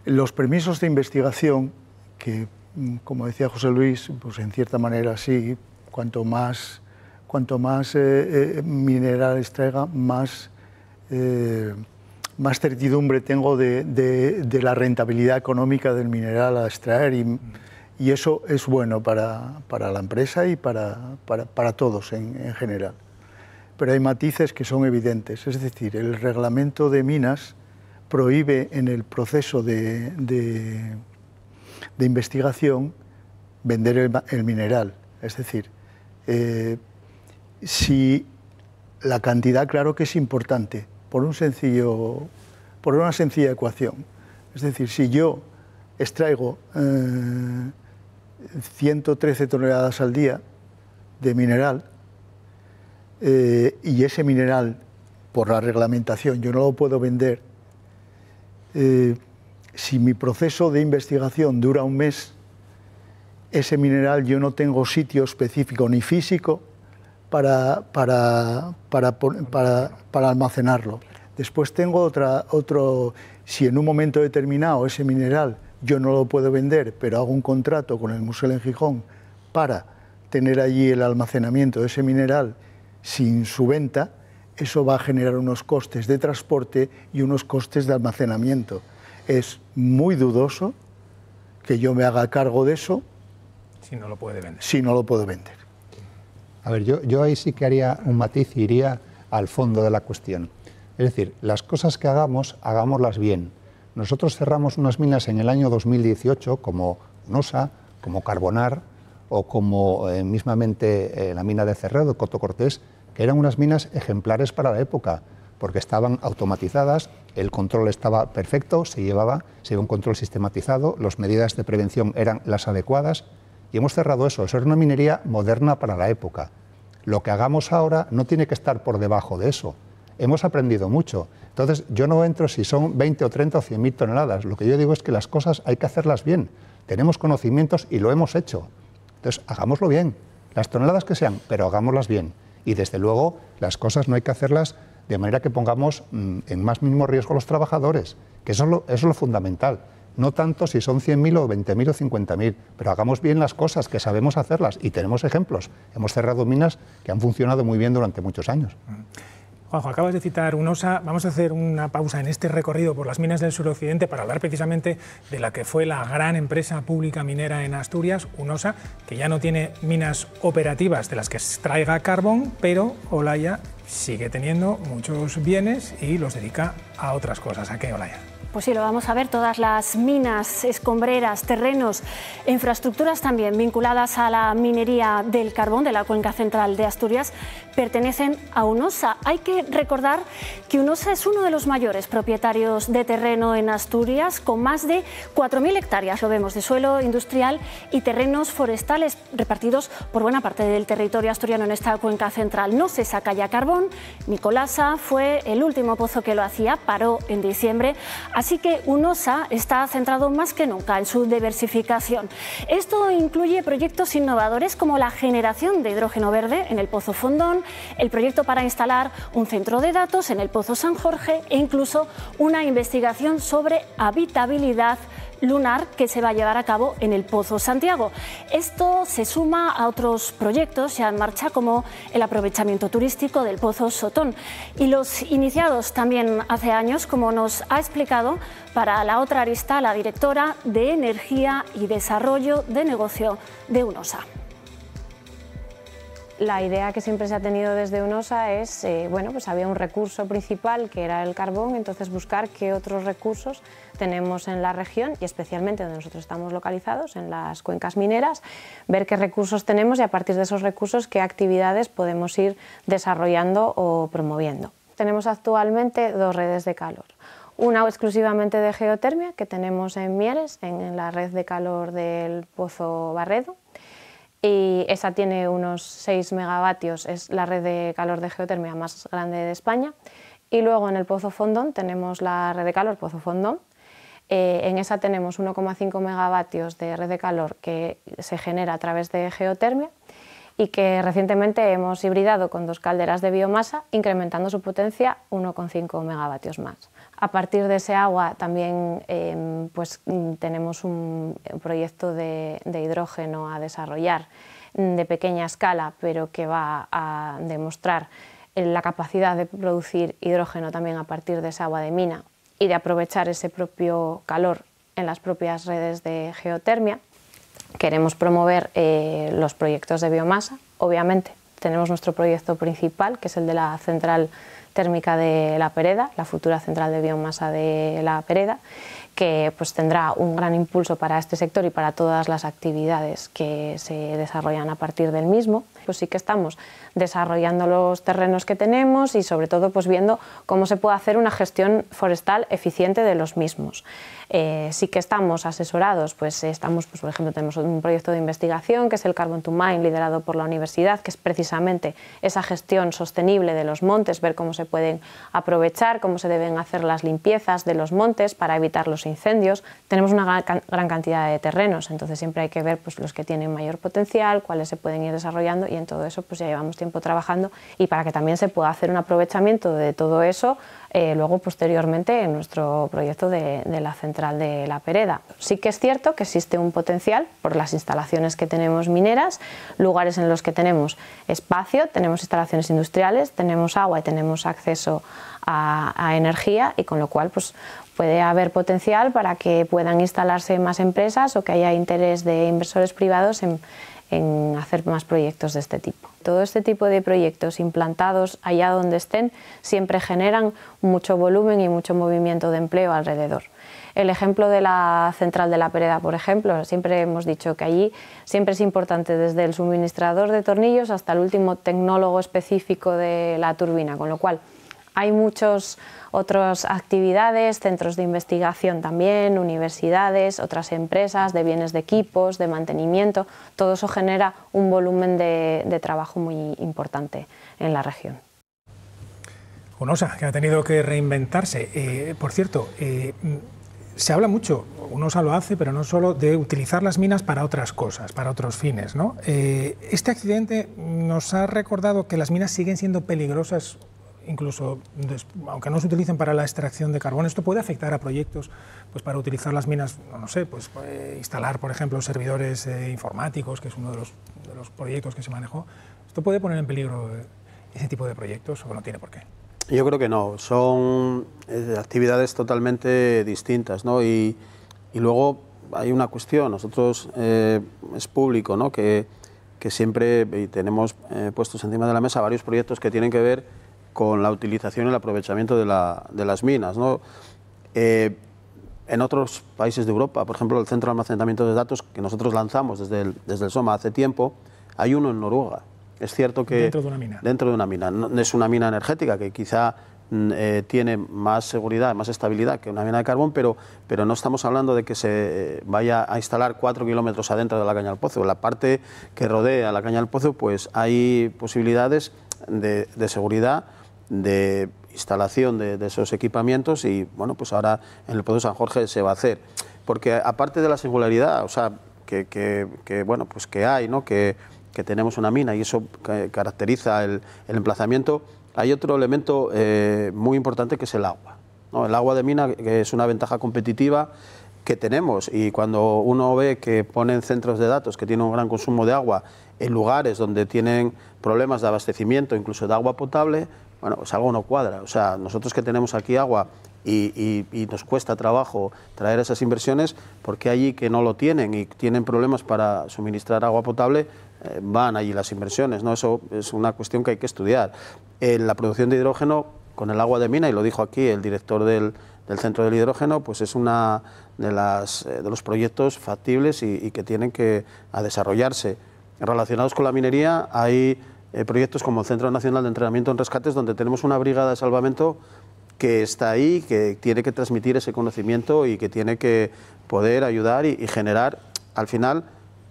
H: los permisos de investigación, que como decía José Luis, pues en cierta manera sí, cuanto más mineral extraiga, más certidumbre tengo de la rentabilidad económica del mineral a extraer, y eso es bueno para la empresa y para todos en general. Pero hay matices que son evidentes, es decir, el reglamento de minas prohíbe en el proceso de investigación vender el mineral. Es decir, si la cantidad, claro que es importante, por una sencilla ecuación. Es decir, si yo extraigo 113 toneladas al día de mineral, y ese mineral, por la reglamentación, yo no lo puedo vender, si mi proceso de investigación dura un mes, ese mineral yo no tengo sitio específico ni físico para almacenarlo. Después tengo si en un momento determinado ese mineral yo no lo puedo vender, pero hago un contrato con el Musel en Gijón para tener allí el almacenamiento de ese mineral sin su venta, eso va a generar unos costes de transporte y unos costes de almacenamiento. Es muy dudoso que yo me haga cargo de eso
A: si no lo puede vender.
H: Si no lo puedo vender.
I: A ver, yo ahí sí que haría un matiz y iría al fondo de la cuestión. Es decir, las cosas que hagamos, hagámoslas bien. Nosotros cerramos unas minas en el año 2018, como Nosa, como Carbonar, o como mismamente la mina de Cerredo, Coto Cortés, que eran unas minas ejemplares para la época, porque estaban automatizadas, el control estaba perfecto, se llevaba un control sistematizado, las medidas de prevención eran las adecuadas, y hemos cerrado eso. Eso era una minería moderna para la época. Lo que hagamos ahora no tiene que estar por debajo de eso. Hemos aprendido mucho. Entonces, yo no entro si son 20 o 30 o 100.000 toneladas. Lo que yo digo es que las cosas hay que hacerlas bien. Tenemos conocimientos y lo hemos hecho. Entonces, hagámoslo bien, las toneladas que sean, pero hagámoslas bien. Y desde luego, las cosas no hay que hacerlas de manera que pongamos en más mínimo riesgo a los trabajadores, que eso es lo fundamental. No tanto si son 100.000 o 20.000 o 50.000, pero hagamos bien las cosas, que sabemos hacerlas, y tenemos ejemplos. Hemos cerrado minas que han funcionado muy bien durante muchos años.
A: Juanjo, acabas de citar UNOSA. Vamos a hacer una pausa en este recorrido por las minas del suroccidente para hablar precisamente de la que fue la gran empresa pública minera en Asturias, UNOSA, que ya no tiene minas operativas de las que extraiga carbón, pero Olaya sigue teniendo muchos bienes y los dedica a otras cosas. ¿A qué, Olaya?
B: Pues sí, lo vamos a ver, todas las minas, escombreras, terrenos, infraestructuras también vinculadas a la minería del carbón de la Cuenca Central de Asturias pertenecen a UNOSA. Hay que recordar que UNOSA es uno de los mayores propietarios de terreno en Asturias, con más de 4.000 hectáreas, lo vemos, de suelo industrial y terrenos forestales repartidos por buena parte del territorio asturiano en esta Cuenca Central. No se saca ya carbón, Nicolasa fue el último pozo que lo hacía, paró en diciembre. Así que UNOSA está centrado más que nunca en su diversificación. Esto incluye proyectos innovadores como la generación de hidrógeno verde en el Pozo Fondón, el proyecto para instalar un centro de datos en el Pozo San Jorge e incluso una investigación sobre habitabilidad lunar que se va a llevar a cabo en el Pozo Santiago. Esto se suma a otros proyectos ya en marcha como el aprovechamiento turístico del Pozo Sotón y los iniciados también hace años, como nos ha explicado para la otra arista la directora de Energía y Desarrollo de Negocio de UNOSA.
J: La idea que siempre se ha tenido desde UNOSA es, bueno, pues había un recurso principal que era el carbón, entonces buscar qué otros recursos tenemos en la región y especialmente donde nosotros estamos localizados, en las cuencas mineras, ver qué recursos tenemos y a partir de esos recursos qué actividades podemos ir desarrollando o promoviendo. Tenemos actualmente 2 redes de calor. Una exclusivamente de geotermia que tenemos en Mieres, en la red de calor del Pozo Barredo. Y esa tiene unos 6 megavatios, es la red de calor de geotermia más grande de España. Y luego en el Pozo Fondón tenemos la red de calor Pozo Fondón. En esa tenemos 1,5 megavatios de red de calor que se genera a través de geotermia y que recientemente hemos hibridado con 2 calderas de biomasa, incrementando su potencia 1,5 megavatios más. A partir de ese agua también pues, tenemos un proyecto de hidrógeno a desarrollar de pequeña escala, pero que va a demostrar la capacidad de producir hidrógeno también a partir de esa agua de mina y de aprovechar ese propio calor en las propias redes de geotermia. Queremos promover los proyectos de biomasa, obviamente. Tenemos nuestro proyecto principal, que es el de la central térmica de La Pereda, la futura central de biomasa de La Pereda, que pues, tendrá un gran impulso para este sector y para todas las actividades que se desarrollan a partir del mismo. Pues sí que estamos desarrollando los terrenos que tenemos y sobre todo pues, viendo cómo se puede hacer una gestión forestal eficiente de los mismos. Sí que estamos asesorados, pues estamos, pues, por ejemplo, tenemos un proyecto de investigación que es el Carbon to Mine, liderado por la universidad, que es precisamente esa gestión sostenible de los montes, ver cómo se pueden aprovechar, cómo se deben hacer las limpiezas de los montes para evitar los incendios. Tenemos una gran cantidad de terrenos, entonces siempre hay que ver pues, los que tienen mayor potencial, cuáles se pueden ir desarrollando y en todo eso pues, ya llevamos tiempo trabajando y para que también se pueda hacer un aprovechamiento de todo eso luego posteriormente en nuestro proyecto de la central de La Pereda. Sí que es cierto que existe un potencial por las instalaciones que tenemos mineras, lugares en los que tenemos espacio, tenemos instalaciones industriales, tenemos agua y tenemos acceso a energía y con lo cual pues, puede haber potencial para que puedan instalarse más empresas o que haya interés de inversores privados en hacer más proyectos de este tipo. Todo este tipo de proyectos implantados allá donde estén siempre generan mucho volumen y mucho movimiento de empleo alrededor. El ejemplo de la central de La Pereda, por ejemplo, siempre hemos dicho que allí siempre es importante desde el suministrador de tornillos hasta el último tecnólogo específico de la turbina, con lo cual hay muchas otras actividades, centros de investigación también, universidades, otras empresas de bienes de equipos, de mantenimiento. Todo eso genera un volumen de trabajo muy importante en la región.
A: UNOSA, que ha tenido que reinventarse. Por cierto, se habla mucho, UNOSA lo hace, pero no solo, de utilizar las minas para otras cosas, para otros fines, ¿no? Este accidente nos ha recordado que las minas siguen siendo peligrosas incluso aunque no se utilicen para la extracción de carbón. Esto puede afectar a proyectos pues, para utilizar las minas, no sé, pues instalar, por ejemplo, servidores informáticos, que es uno de los proyectos que se manejó. ¿Esto puede poner en peligro ese tipo de proyectos o no tiene por qué?
G: Yo creo que no, son actividades totalmente distintas, ¿no? Y luego hay una cuestión, nosotros es público, ¿no? que siempre tenemos puestos encima de la mesa varios proyectos que tienen que ver con la utilización y el aprovechamiento de las minas, ¿no? En otros países de Europa, por ejemplo, el centro de almacenamiento de datos que nosotros lanzamos desde el SOMA hace tiempo, hay uno en Noruega. Es cierto que...
A: Dentro de una mina.
G: Dentro de una mina. No es una mina energética que quizá tiene más seguridad, más estabilidad que una mina de carbón, pero no estamos hablando de que se vaya a instalar 4 kilómetros adentro de la caña del pozo. En la parte que rodea la caña del pozo, pues hay posibilidades de seguridad, de instalación de esos equipamientos y, bueno, pues ahora en el Pozo San Jorge se va a hacer. Porque aparte de la singularidad, o sea, bueno, pues que hay, ¿no? Que tenemos una mina y eso caracteriza el emplazamiento, hay otro elemento muy importante que es el agua, ¿no? El agua de mina, que es una ventaja competitiva que tenemos, y cuando uno ve que ponen centros de datos que tienen un gran consumo de agua en lugares donde tienen problemas de abastecimiento, incluso de agua potable, bueno, pues algo no cuadra. O sea, nosotros que tenemos aquí agua y nos cuesta trabajo traer esas inversiones, porque allí que no lo tienen y tienen problemas para suministrar agua potable, van allí las inversiones, ¿no? Eso es una cuestión que hay que estudiar. La producción de hidrógeno con el agua de mina, y lo dijo aquí el director del Centro del Hidrógeno, pues es una de los proyectos factibles y que tienen que desarrollarse. Relacionados con la minería hay proyectos como el Centro Nacional de Entrenamiento en Rescates, donde tenemos una brigada de salvamento que está ahí, que tiene que transmitir ese conocimiento y que tiene que poder ayudar y generar, al final,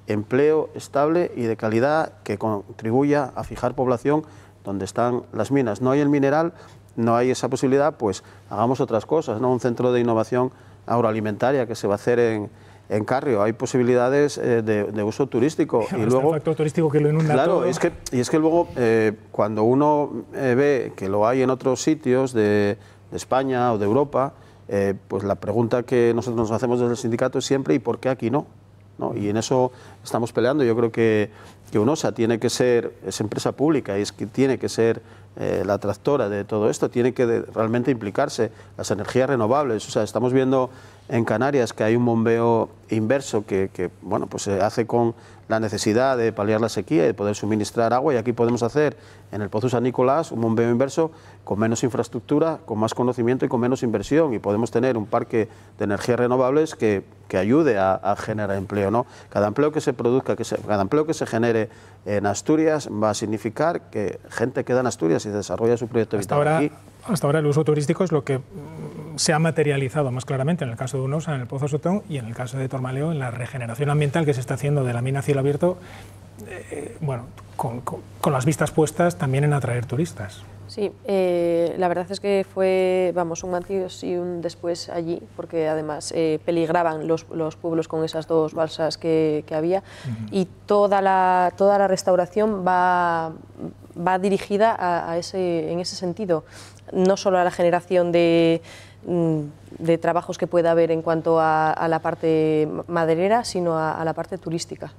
G: empleo estable y de calidad que contribuya a fijar población donde están las minas. No hay el mineral, no hay esa posibilidad, pues hagamos otras cosas, ¿no? Un centro de innovación agroalimentaria que se va a hacer en Carrio, hay posibilidades de uso turístico.
A: Y luego el factor turístico que lo inunda todo.
G: Es que luego cuando uno ve que lo hay en otros sitios de España o de Europa, pues la pregunta que nosotros nos hacemos desde el sindicato es siempre ¿y por qué aquí no? ¿No? Y en eso estamos peleando. Yo creo que UNOSA tiene que ser, es empresa pública y es que tiene que ser la tractora de todo esto, tiene que realmente implicarse las energías renovables. O sea, estamos viendo en Canarias que hay un bombeo inverso que bueno, pues se hace con la necesidad de paliar la sequía y de poder suministrar agua, y aquí podemos hacer en el Pozo San Nicolás un bombeo inverso con menos infraestructura, con más conocimiento y con menos inversión, y podemos tener un parque de energías renovables que ayude a generar empleo, ¿no? Cada empleo que se produzca, cada empleo que se genere en Asturias va a significar que gente queda en Asturias y desarrolla su proyecto vital aquí.
A: Hasta ahora el uso turístico es lo que se ha materializado más claramente en el caso de UNOSA, en el Pozo Sotón, y en el caso de Tormaleo, en la regeneración ambiental que se está haciendo de la mina a cielo abierto, bueno, con las vistas puestas también en atraer turistas.
F: Sí, la verdad es que fue, vamos, un antes y un después allí, porque además peligraban los pueblos con esas dos balsas que había, y toda la restauración va dirigida en ese sentido, no solo a la generación de trabajos que pueda haber en cuanto a la parte maderera, sino a la parte turística.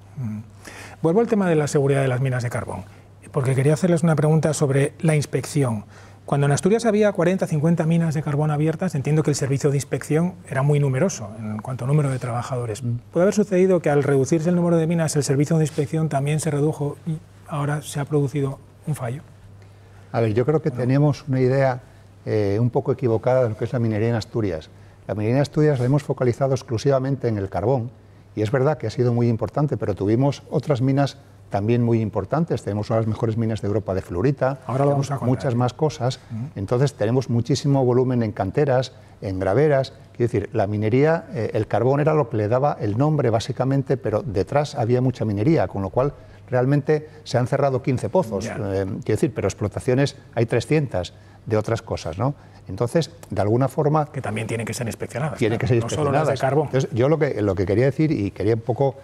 A: Vuelvo al tema de la seguridad de las minas de carbón, porque quería hacerles una pregunta sobre la inspección. Cuando en Asturias había 40, 50 minas de carbón abiertas, entiendo que el servicio de inspección era muy numeroso en cuanto a número de trabajadores. ¿Puede haber sucedido que al reducirse el número de minas, el servicio de inspección también se redujo y ahora se ha producido un fallo?
I: A ver, yo creo que teníamos una idea un poco equivocada de lo que es la minería en Asturias. La minería en Asturias la hemos focalizado exclusivamente en el carbón, y es verdad que ha sido muy importante, pero tuvimos otras minas también muy importantes. Tenemos una de las mejores minas de Europa de fluorita,
A: ahora lo vamos a contar,
I: muchas más cosas. Entonces tenemos muchísimo volumen en canteras, en graveras. Quiero decir, la minería, el carbón era lo que le daba el nombre básicamente, pero detrás había mucha minería, con lo cual realmente se han cerrado 15 pozos. Quiero decir, pero explotaciones hay 300 de otras cosas, ¿no? Entonces, de alguna forma...
A: Que también tienen que ser inspeccionadas.
I: Tienen que ser inspeccionadas.
A: No solo las de carbón.
I: Entonces, yo lo que quería decir, y quería un poco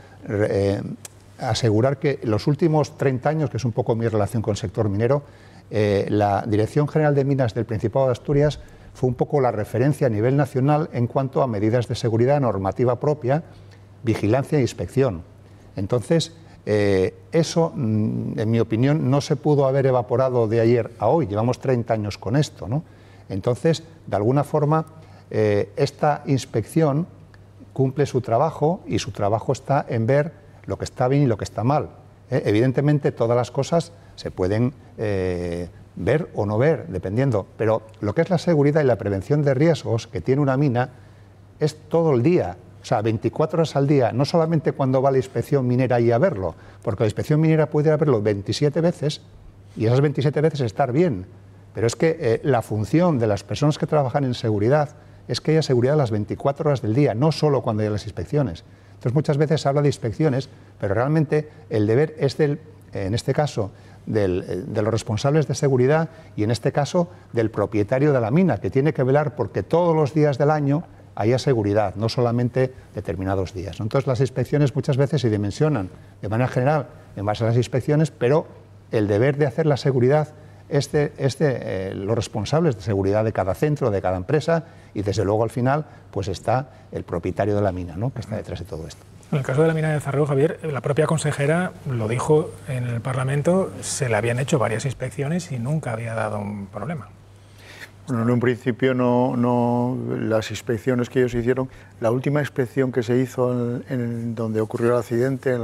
I: asegurar que los últimos 30 años, que es un poco mi relación con el sector minero, la Dirección General de Minas del Principado de Asturias fue un poco la referencia a nivel nacional en cuanto a medidas de seguridad, normativa propia, vigilancia e inspección. Entonces, eso, en mi opinión, no se pudo haber evaporado de ayer a hoy. Llevamos 30 años con esto, ¿no? Entonces, de alguna forma, esta inspección cumple su trabajo, y su trabajo está en ver lo que está bien y lo que está mal. Evidentemente, todas las cosas se pueden ver o no ver, dependiendo. Pero lo que es la seguridad y la prevención de riesgos que tiene una mina es todo el día. O sea, 24 horas al día, no solamente cuando va la inspección minera ahí a verlo, porque la inspección minera puede ir a verlo 27 veces y esas 27 veces estar bien. Pero es que la función de las personas que trabajan en seguridad es que haya seguridad las 24 horas del día, no solo cuando hay las inspecciones. Entonces muchas veces se habla de inspecciones, pero realmente el deber es en este caso, de los responsables de seguridad y en este caso del propietario de la mina, que tiene que velar porque todos los días del año haya seguridad, no solamente determinados días. Entonces las inspecciones muchas veces se dimensionan de manera general en base a las inspecciones, pero el deber de hacer la seguridad es de los responsables de seguridad de cada centro, de cada empresa, y desde luego al final pues está el propietario de la mina, ¿no?, que está detrás de todo esto.
A: En el caso de la mina de Zarreu, Javier, la propia consejera lo dijo en el Parlamento, se le habían hecho varias inspecciones y nunca había dado un problema.
H: Bueno, en un principio no, las inspecciones que ellos hicieron, la última inspección que se hizo en donde ocurrió el accidente,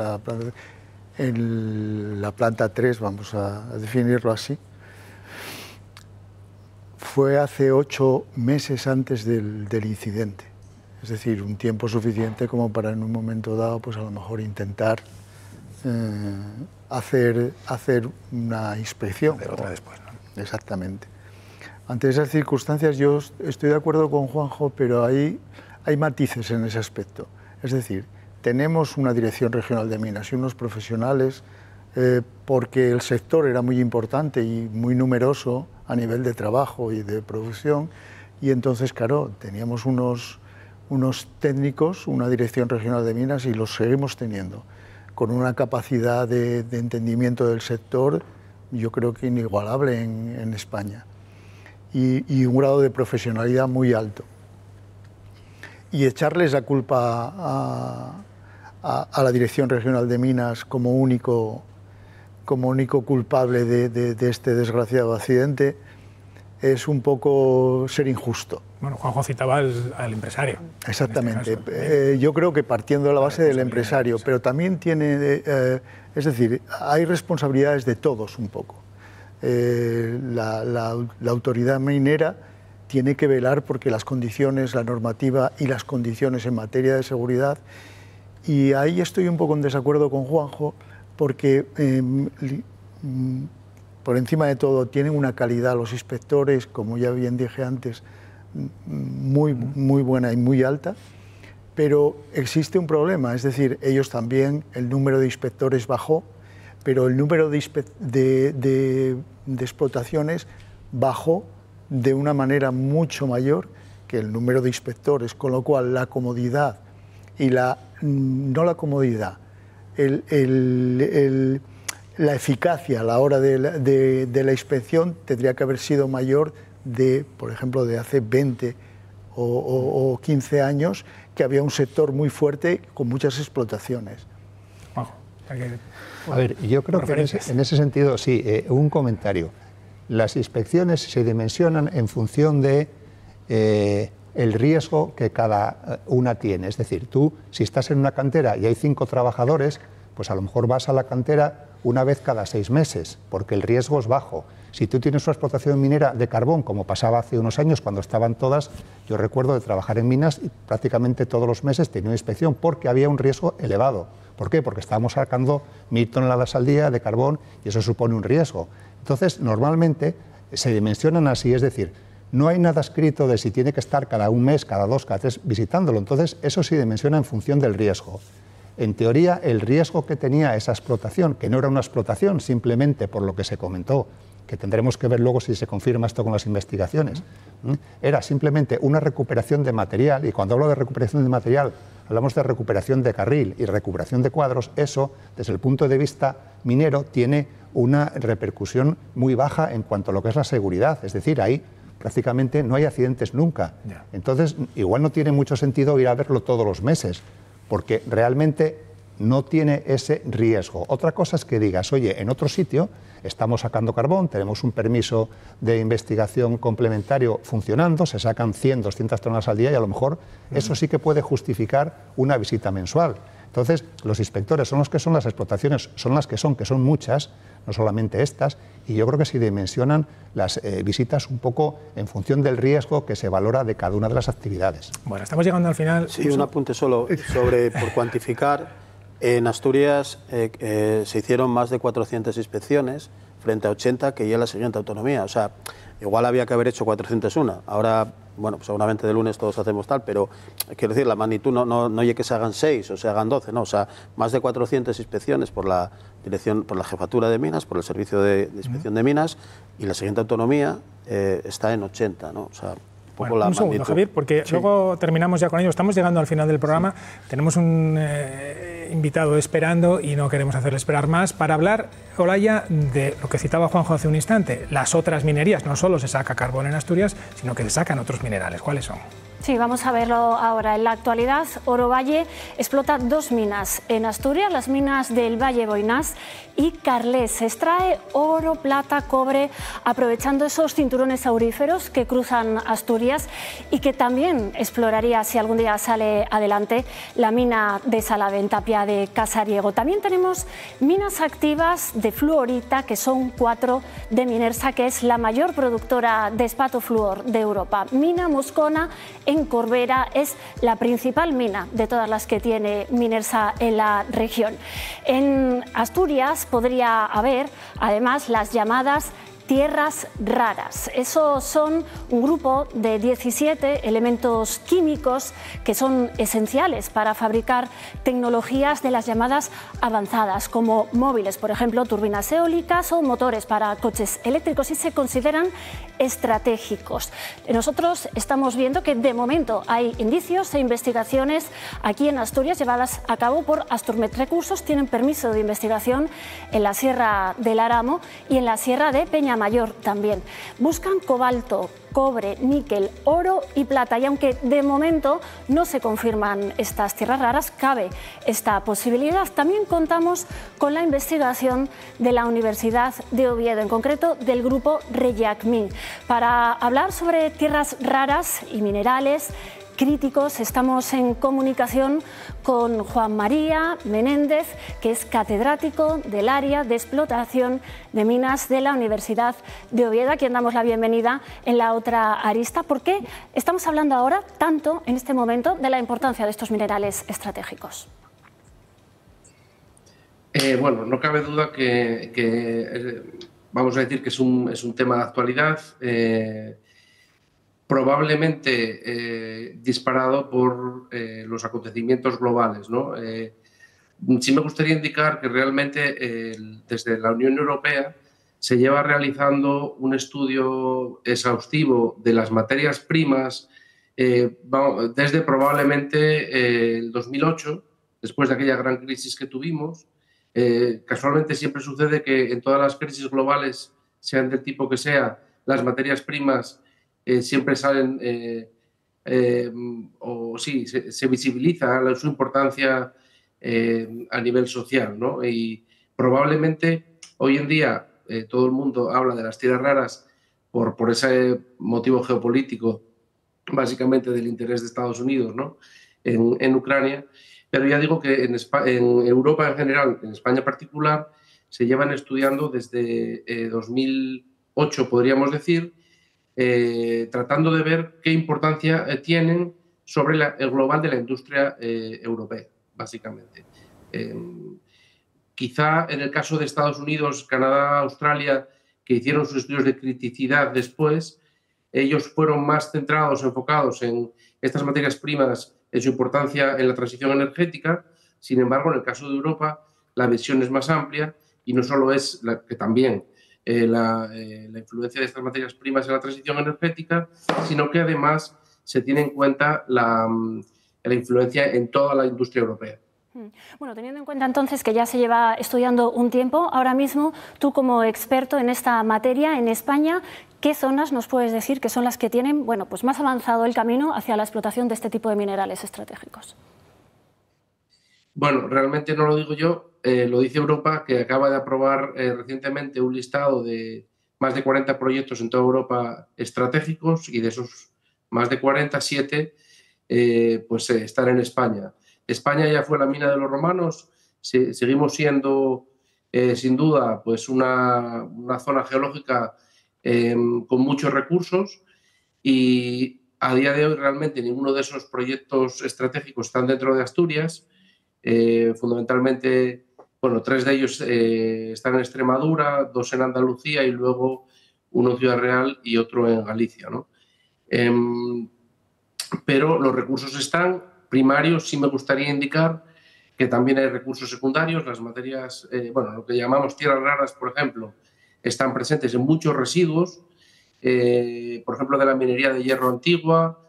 H: en la planta 3, vamos a definirlo así, fue hace 8 meses antes del incidente. Es decir, un tiempo suficiente como para en un momento dado, pues a lo mejor intentar hacer una inspección.
A: Pero otra después, ¿no?
H: Exactamente. Ante esas circunstancias yo estoy de acuerdo con Juanjo, pero hay matices en ese aspecto. Es decir, tenemos una Dirección Regional de Minas y unos profesionales porque el sector era muy importante y muy numeroso a nivel de trabajo y de producción, y entonces, claro, teníamos unos técnicos, una Dirección Regional de Minas, y los seguimos teniendo, con una capacidad de entendimiento del sector, yo creo que inigualable en España, y un grado de profesionalidad muy alto. Y echarles la culpa a la Dirección Regional de Minas como único culpable de este desgraciado accidente es un poco ser injusto.
A: Bueno, Juanjo citaba al empresario.
H: Exactamente.
A: En este caso.
H: Yo creo que partiendo de la base del empresario, pero también tiene, es decir, hay responsabilidades de todos un poco. La autoridad minera tiene que velar porque las condiciones, la normativa y las condiciones en materia de seguridad, y ahí estoy un poco en desacuerdo con Juanjo, porque por encima de todo tienen una calidad los inspectores, como ya bien dije antes, muy buena y muy alta, pero existe un problema, es decir, ellos también, el número de inspectores bajó, pero el número de explotaciones bajó de una manera mucho mayor que el número de inspectores, con lo cual la comodidad y no la comodidad, la eficacia a la hora de la inspección tendría que haber sido mayor por ejemplo, de hace 20 o 15 años, que había un sector muy fuerte con muchas explotaciones.
I: A ver, yo creo que en ese sentido, sí, un comentario. Las inspecciones se dimensionan en función de el riesgo que cada una tiene. Es decir, tú, si estás en una cantera y hay 5 trabajadores, pues a lo mejor vas a la cantera una vez cada 6 meses, porque el riesgo es bajo. Si tú tienes una explotación minera de carbón, como pasaba hace unos años cuando estaban todas, yo recuerdo de trabajar en minas y prácticamente todos los meses tenía una inspección porque había un riesgo elevado. ¿Por qué? Porque estábamos sacando 1000 toneladas al día de carbón y eso supone un riesgo. Entonces, normalmente se dimensionan así, es decir, no hay nada escrito de si tiene que estar cada 1 mes, cada 2, cada 3 visitándolo. Entonces, eso se dimensiona en función del riesgo. En teoría, el riesgo que tenía esa explotación, que no era una explotación simplemente por lo que se comentó, que tendremos que ver luego si se confirma esto con las investigaciones, era simplemente una recuperación de material, y cuando hablo de recuperación de material, hablamos de recuperación de carril y recuperación de cuadros. Eso, desde el punto de vista minero, tiene una repercusión muy baja en cuanto a lo que es la seguridad, es decir, ahí prácticamente no hay accidentes nunca. Entonces, igual no tiene mucho sentido ir a verlo todos los meses, porque realmente no tiene ese riesgo. Otra cosa es que digas, oye, en otro sitio estamos sacando carbón, tenemos un permiso de investigación complementario funcionando, se sacan 100, 200 toneladas al día y a lo mejor eso sí que puede justificar una visita mensual. Entonces, los inspectores son los que son, las explotaciones son las que son muchas, no solamente estas, y yo creo que se dimensionan las visitas un poco en función del riesgo que se valora de cada una de las actividades.
A: Bueno, estamos llegando al final.
G: Sí, un apunte solo sobre, por cuantificar, en Asturias se hicieron más de 400 inspecciones frente a 80 que ya la siguiente autonomía. O sea, igual había que haber hecho 401. Ahora, bueno, pues seguramente de lunes todos hacemos tal, pero quiero decir, la magnitud no es que se hagan 6 o se hagan 12, no, o sea, más de 400 inspecciones por la dirección, por la jefatura de minas, por el servicio de inspección de minas, y la siguiente autonomía está en 80, ¿no? O sea,
A: bueno, un segundo, Javier, porque luego terminamos ya con ello. Estamos llegando al final del programa. Tenemos un invitado esperando y no queremos hacerle esperar más para hablar, Olaya, de lo que citaba Juanjo hace un instante. Las otras minerías, no solo se saca carbón en Asturias, sino que se sacan otros minerales. ¿Cuáles son?
B: Sí, vamos a verlo ahora. En la actualidad, Orovalle explota 2 minas en Asturias, las minas del Valle Boinás y Carles. Se extrae oro, plata, cobre, aprovechando esos cinturones auríferos que cruzan Asturias y que también exploraría, si algún día sale adelante, la mina de Salaventapia de Casariego. También tenemos minas activas de fluorita, que son 4 de Minersa, que es la mayor productora de espatofluor de Europa. Mina Moscona en Corbera es la principal mina de todas las que tiene Minersa en la región. En Asturias podría haber además las llamadas tierras raras. Esos son un grupo de 17 elementos químicos que son esenciales para fabricar tecnologías de las llamadas avanzadas, como móviles, por ejemplo, turbinas eólicas o motores para coches eléctricos, y se consideran estratégicos. Nosotros estamos viendo que de momento hay indicios e investigaciones aquí en Asturias llevadas a cabo por Asturmet Recursos. Tienen permiso de investigación en la Sierra del Aramo y en la Sierra de Peña Mayor también. Buscan cobalto, cobre, níquel, oro y plata, y aunque de momento no se confirman estas tierras raras, cabe esta posibilidad. También contamos con la investigación de la Universidad de Oviedo, en concreto del grupo Reyakmin. Para hablar sobre tierras raras y minerales críticos, estamos en comunicación con Juan María Menéndez, que es catedrático del área de explotación de minas de la Universidad de Oviedo, a quien damos la bienvenida en la otra arista. ¿Por qué estamos hablando ahora tanto, en este momento, de la importancia de estos minerales estratégicos?
K: Bueno, no cabe duda que vamos a decir que es un tema de actualidad, probablemente disparado por los acontecimientos globales, ¿no? Sí me gustaría indicar que realmente desde la Unión Europea se lleva realizando un estudio exhaustivo de las materias primas desde probablemente el 2008, después de aquella gran crisis que tuvimos. Casualmente siempre sucede que en todas las crisis globales, sean del tipo que sea, las materias primas siempre salen se visibiliza su importancia a nivel social, ¿no? Y probablemente hoy en día todo el mundo habla de las tierras raras por ese motivo geopolítico, básicamente del interés de Estados Unidos, ¿no? en Ucrania, pero ya digo que en Europa en general, en España en particular, se llevan estudiando desde 2008, podríamos decir, tratando de ver qué importancia tienen sobre el global de la industria europea, básicamente. Quizá en el caso de Estados Unidos, Canadá, Australia, que hicieron sus estudios de criticidad después, ellos fueron más centrados, enfocados en estas materias primas, en su importancia en la transición energética. Sin embargo, en el caso de Europa, la visión es más amplia y no solo es que también la influencia de estas materias primas en la transición energética, sino que además se tiene en cuenta la influencia en toda la industria europea.
B: Bueno, teniendo en cuenta entonces que ya se lleva estudiando un tiempo, ahora mismo tú como experto en esta materia en España, ¿qué zonas nos puedes decir que son las que tienen, bueno, pues más avanzado el camino hacia la explotación de este tipo de minerales estratégicos?
K: Bueno, realmente no lo digo yo, lo dice Europa, que acaba de aprobar recientemente un listado de más de 40 proyectos en toda Europa estratégicos, y de esos más de 47 pues están en España. España ya fue la mina de los romanos, seguimos siendo sin duda pues una zona geológica con muchos recursos, y a día de hoy realmente ninguno de esos proyectos estratégicos están dentro de Asturias. Fundamentalmente, bueno, 3 de ellos están en Extremadura, 2 en Andalucía y luego uno en Ciudad Real y otro en Galicia, ¿no? Pero los recursos están primarios. Sí me gustaría indicar que también hay recursos secundarios. Las materias, bueno, lo que llamamos tierras raras, por ejemplo, están presentes en muchos residuos, por ejemplo, de la minería de hierro antigua,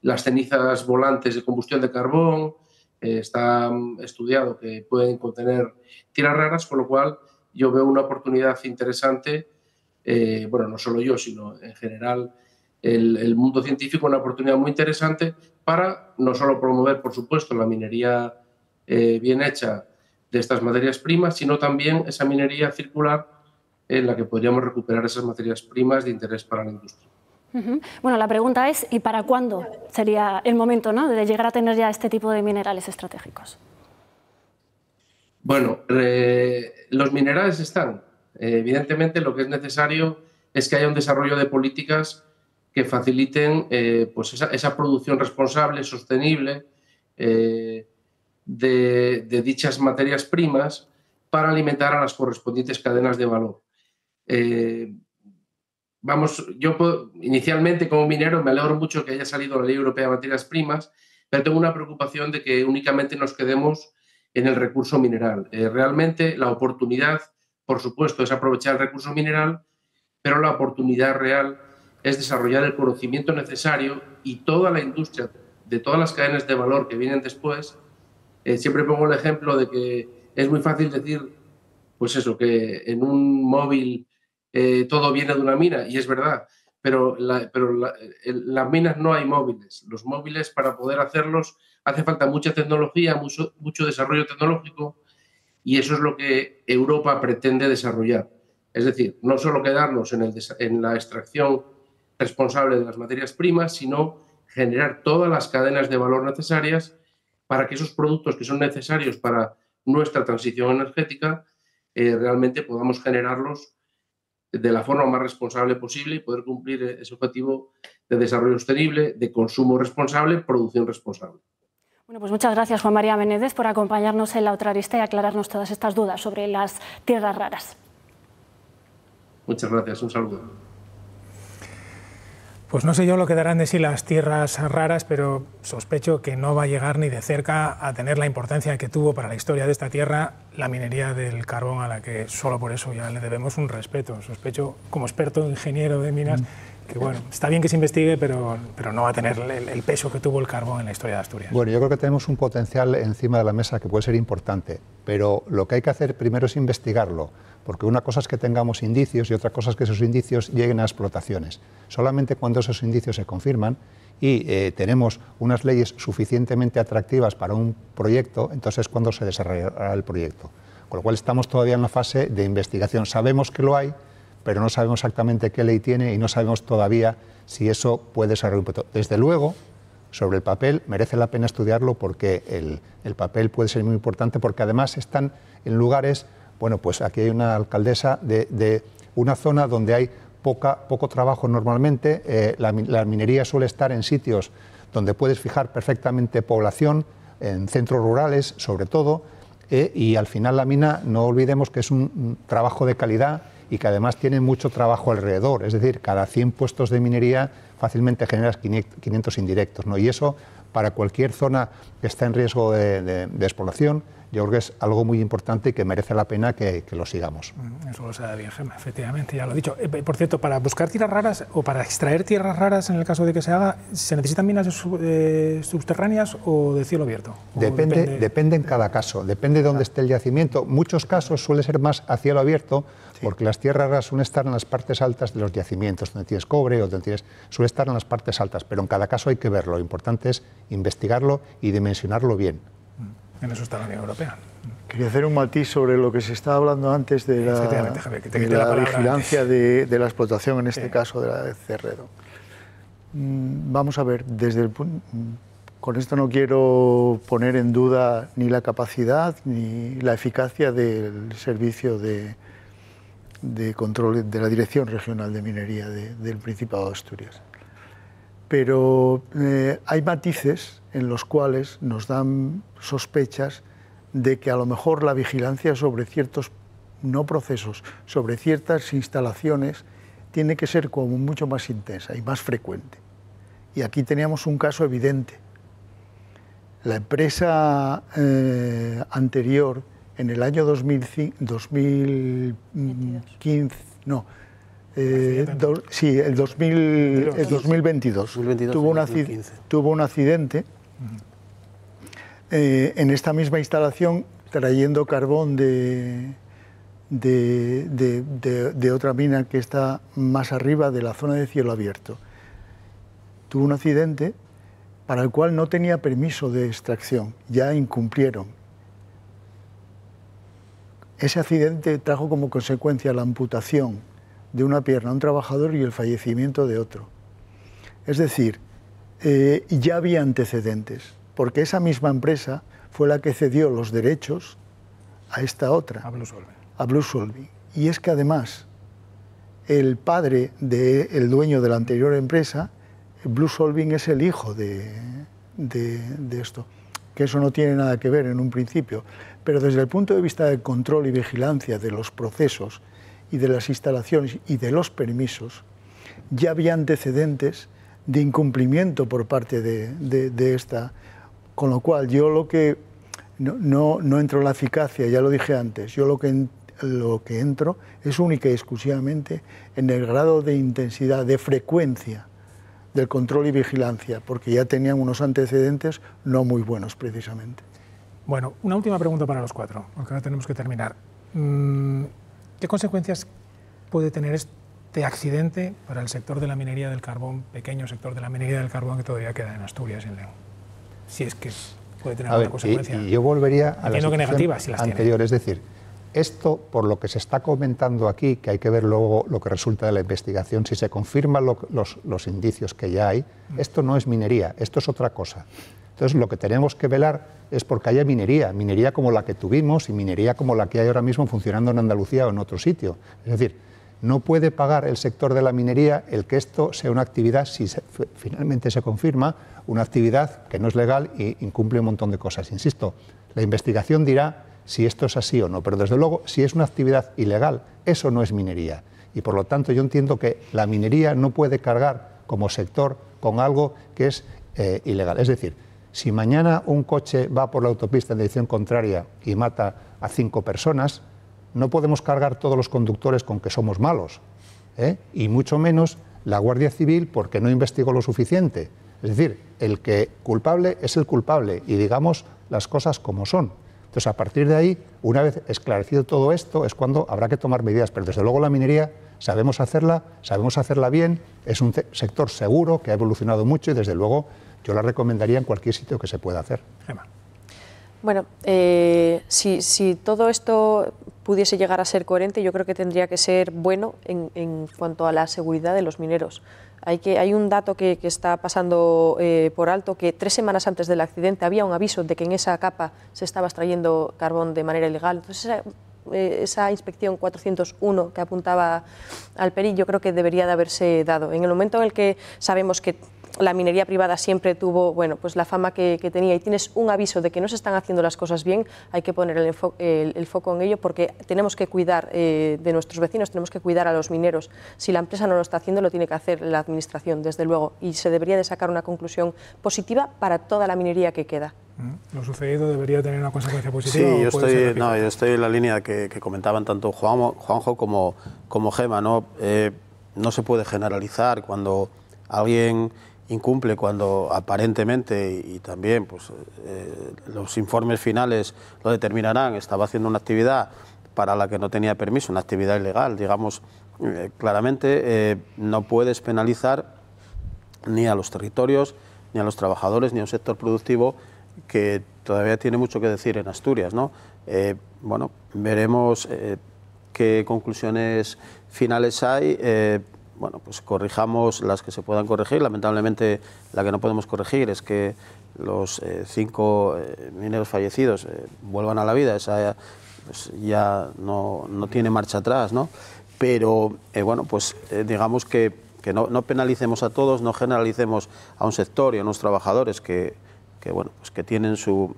K: las cenizas volantes de combustión de carbón. Está estudiado que pueden contener tierras raras, con lo cual yo veo una oportunidad interesante, bueno, no solo yo, sino en general el mundo científico, una oportunidad muy interesante para no solo promover, por supuesto, la minería bien hecha de estas materias primas, sino también esa minería circular en la que podríamos recuperar esas materias primas de interés para la industria.
B: Bueno, la pregunta es, ¿y para cuándo sería el momento, ¿no?, de llegar a tener ya este tipo de minerales estratégicos?
K: Bueno, los minerales están. Evidentemente, lo que es necesario es que haya un desarrollo de políticas que faciliten pues esa producción responsable, sostenible de dichas materias primas para alimentar a las correspondientes cadenas de valor. Yo inicialmente como minero me alegro mucho que haya salido la Ley Europea de Materias Primas, pero tengo una preocupación de que únicamente nos quedemos en el recurso mineral. Realmente la oportunidad, por supuesto, es aprovechar el recurso mineral, pero la oportunidad real es desarrollar el conocimiento necesario, y toda la industria de todas las cadenas de valor que vienen después. Siempre pongo el ejemplo de que es muy fácil decir, pues eso, que en un móvil todo viene de una mina, y es verdad, pero las minas no hay móviles. Los móviles, para poder hacerlos, hace falta mucha tecnología, mucho desarrollo tecnológico, y eso es lo que Europa pretende desarrollar. Es decir, no solo quedarnos en la extracción responsable de las materias primas, sino generar todas las cadenas de valor necesarias para que esos productos que son necesarios para nuestra transición energética realmente podamos generarlos de la forma más responsable posible y poder cumplir ese objetivo de desarrollo sostenible, de consumo responsable, producción responsable.
B: Bueno, pues muchas gracias, Juan María Menéndez, por acompañarnos en La Otra Arista y aclararnos todas estas dudas sobre las tierras raras.
K: Muchas gracias, un saludo.
A: Pues no sé yo lo que darán de sí las tierras raras, pero sospecho que no va a llegar ni de cerca a tener la importancia que tuvo para la historia de esta tierra la minería del carbón, a la que solo por eso ya le debemos un respeto. Sospecho, como experto ingeniero de minas, que bueno, está bien que se investigue, pero no va a tener el peso que tuvo el carbón en la historia de Asturias.
I: Bueno, yo creo que tenemos un potencial encima de la mesa que puede ser importante, pero lo que hay que hacer primero es investigarlo, porque una cosa es que tengamos indicios y otra cosa es que esos indicios lleguen a explotaciones. Solamente cuando esos indicios se confirman y tenemos unas leyes suficientemente atractivas para un proyecto, entonces es cuando se desarrollará el proyecto. Con lo cual estamos todavía en la fase de investigación. Sabemos que lo hay, pero no sabemos exactamente qué ley tiene y no sabemos todavía si eso puede desarrollar un proyecto. Desde luego, sobre el papel merece la pena estudiarlo, porque el papel puede ser muy importante, porque además están en lugares, bueno, pues aquí hay una alcaldesa de una zona donde hay poco trabajo normalmente. La minería suele estar en sitios donde puedes fijar perfectamente población, en centros rurales sobre todo, y al final la mina, no olvidemos que es un trabajo de calidad y que además tiene mucho trabajo alrededor. Es decir, cada 100 puestos de minería fácilmente generas 500 indirectos, ¿no? Y eso, para cualquier zona que está en riesgo de explotación, yo creo que es algo muy importante y que merece la pena que lo sigamos.
A: Eso lo sabe bien Gemma, efectivamente, ya lo he dicho. Por cierto, para buscar tierras raras o para extraer tierras raras, en el caso de que se haga, ¿se necesitan minas subterráneas o de cielo abierto?
I: Depende en cada caso, depende de dónde esté el yacimiento. Muchos casos suele ser más a cielo abierto, porque las tierras raras suelen estar en las partes altas de los yacimientos, donde tienes cobre o donde suele estar en las partes altas, pero en cada caso hay que verlo. Lo importante es investigarlo y dimensionarlo bien.
A: En eso está la Unión Europea.
H: Quería hacer un matiz sobre lo que se estaba hablando antes de la vigilancia de la explotación, en este caso de la de Cerredo. Vamos a ver, Con esto no quiero poner en duda ni la capacidad ni la eficacia del servicio de control de la Dirección Regional de Minería del Principado de Asturias. Pero hay matices en los cuales nos dan sospechas de que a lo mejor la vigilancia sobre ciertos, no procesos, sobre ciertas instalaciones tiene que ser como mucho más intensa y más frecuente. Y aquí teníamos un caso evidente. La empresa anterior, en el año 2015, no, sí, el 2022, tuvo un accidente en esta misma instalación trayendo carbón de otra mina que está más arriba de la zona de cielo abierto. Tuvo un accidente para el cual no tenía permiso de extracción, ya incumplieron. Ese accidente trajo como consecuencia la amputación de una pierna a un trabajador y el fallecimiento de otro. Es decir, ya había antecedentes, porque esa misma empresa fue la que cedió los derechos a esta otra, a Blue Solving. Y es que además el padre del dueño de la anterior empresa, Blue Solving, es el hijo de esto, que eso no tiene nada que ver en un principio, pero desde el punto de vista del control y vigilancia de los procesos y de las instalaciones y de los permisos, ya había antecedentes de incumplimiento por parte de esta, con lo cual yo lo que no entro en la eficacia, ya lo dije antes, yo lo que entro es única y exclusivamente en el grado de intensidad, de frecuencia del control y vigilancia, porque ya tenían unos antecedentes no muy buenos precisamente.
A: Bueno, una última pregunta para los cuatro, porque ahora tenemos que terminar. ¿Qué consecuencias puede tener este accidente para el sector de la minería del carbón, pequeño sector de la minería del carbón que todavía queda en Asturias y en León? Si es que puede tener alguna consecuencia.
I: Y yo volvería a la
A: situación
I: anterior, es decir, esto, por lo que se está comentando aquí, que hay que ver luego lo que resulta de la investigación, si se confirman los indicios que ya hay, esto no es minería, esto es otra cosa. Entonces, lo que tenemos que velar es porque haya minería como la que tuvimos y minería como la que hay ahora mismo funcionando en Andalucía o en otro sitio. Es decir, no puede pagar el sector de la minería el que esto sea una actividad, si finalmente se confirma, una actividad que no es legal e incumple un montón de cosas. Insisto, la investigación dirá si esto es así o no, pero desde luego, si es una actividad ilegal, eso no es minería. Y por lo tanto, yo entiendo que la minería no puede cargar como sector con algo que es ilegal. Es decir, si mañana un coche va por la autopista en dirección contraria y mata a 5 personas, no podemos cargar todos los conductores con que somos malos, y mucho menos la Guardia Civil porque no investigó lo suficiente. Es decir, el que culpable es el culpable y digamos las cosas como son. Entonces, a partir de ahí, una vez esclarecido todo esto, es cuando habrá que tomar medidas. Pero desde luego la minería sabemos hacerla bien, es un sector seguro que ha evolucionado mucho y desde luego yo la recomendaría en cualquier sitio que se pueda hacer.
A: Gemma.
F: Bueno, si todo esto pudiese llegar a ser coherente, yo creo que tendría que ser bueno en cuanto a la seguridad de los mineros. Hay un dato que está pasando por alto, que 3 semanas antes del accidente había un aviso de que en esa capa se estaba extrayendo carbón de manera ilegal. Entonces, esa inspección 401 que apuntaba al PERI, yo creo que debería de haberse dado. En el momento en el que sabemos que la minería privada siempre tuvo pues la fama que tenía y tienes un aviso de que no se están haciendo las cosas bien, hay que poner el foco en ello porque tenemos que cuidar de nuestros vecinos, tenemos que cuidar a los mineros. Si la empresa no lo está haciendo, lo tiene que hacer la administración, desde luego, y se debería de sacar una conclusión positiva para toda la minería que queda.
A: ¿Lo sucedido debería tener una consecuencia positiva?
G: Sí, yo estoy en la línea que comentaban tanto Juanjo como Gemma, ¿no? No se puede generalizar cuando alguien incumple, cuando aparentemente, y también pues, los informes finales lo determinarán, estaba haciendo una actividad para la que no tenía permiso, una actividad ilegal, digamos, claramente no puedes penalizar ni a los territorios, ni a los trabajadores, ni a un sector productivo que todavía tiene mucho que decir en Asturias, ¿no? Bueno, veremos qué conclusiones finales hay. bueno, pues corrijamos las que se puedan corregir. Lamentablemente la que no podemos corregir es que los 5 mineros fallecidos vuelvan a la vida. Esa pues ya no tiene marcha atrás, ¿no? Pero bueno, pues digamos que no penalicemos a todos, no generalicemos a un sector y a unos trabajadores que bueno, pues que tienen su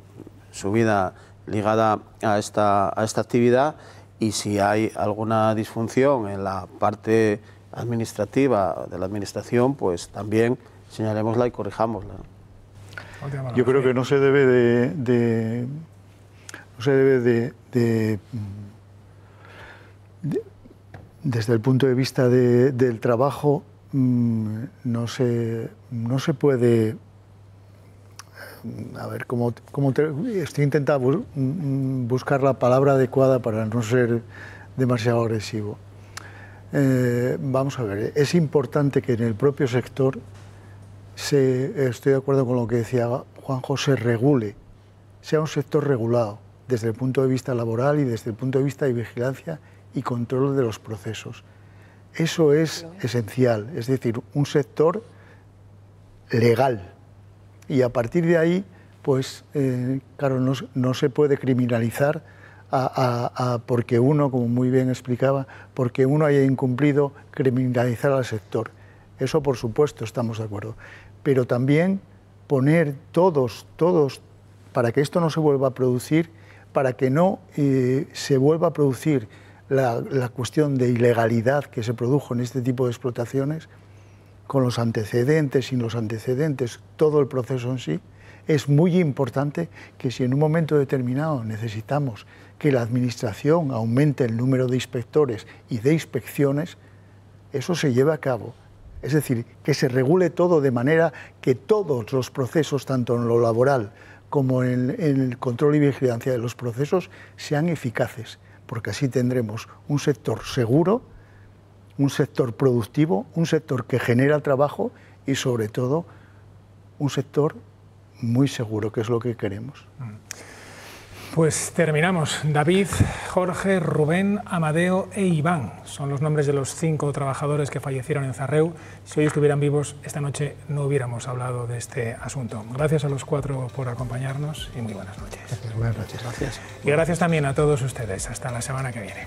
G: vida ligada a esta actividad, y si hay alguna disfunción en la parte administrativa de la administración, pues también señalémosla y corrijámosla.
H: Yo creo que no se debe desde el punto de vista del trabajo, no se puede, a ver, estoy intentando buscar la palabra adecuada para no ser demasiado agresivo. Vamos a ver, es importante que en el propio sector, estoy de acuerdo con lo que decía Juanjo, se regule, sea un sector regulado desde el punto de vista laboral y desde el punto de vista de vigilancia y control de los procesos. Eso es esencial, es decir, un sector legal. Y a partir de ahí, pues, claro, no se puede criminalizar porque uno, como muy bien explicaba, porque uno haya incumplido, criminalizar al sector. Eso, por supuesto, estamos de acuerdo. Pero también poner todos, para que esto no se vuelva a producir, para que no se vuelva a producir la cuestión de ilegalidad que se produjo en este tipo de explotaciones, con los antecedentes, sin los antecedentes, todo el proceso en sí, es muy importante que si en un momento determinado necesitamos que la Administración aumente el número de inspectores y de inspecciones, eso se lleve a cabo. Es decir, que se regule todo de manera que todos los procesos, tanto en lo laboral como en el control y vigilancia de los procesos, sean eficaces, porque así tendremos un sector seguro, un sector productivo, un sector que genera trabajo y, sobre todo, un sector muy seguro, que es lo que queremos.
A: Pues terminamos. David, Jorge, Rubén, Amadeo e Iván son los nombres de los 5 trabajadores que fallecieron en Zarreu. Si hoy estuvieran vivos, esta noche no hubiéramos hablado de este asunto. Gracias a los 4 por acompañarnos y muy buenas noches.
G: Buenas noches, gracias.
A: Y gracias también a todos ustedes. Hasta la semana que viene.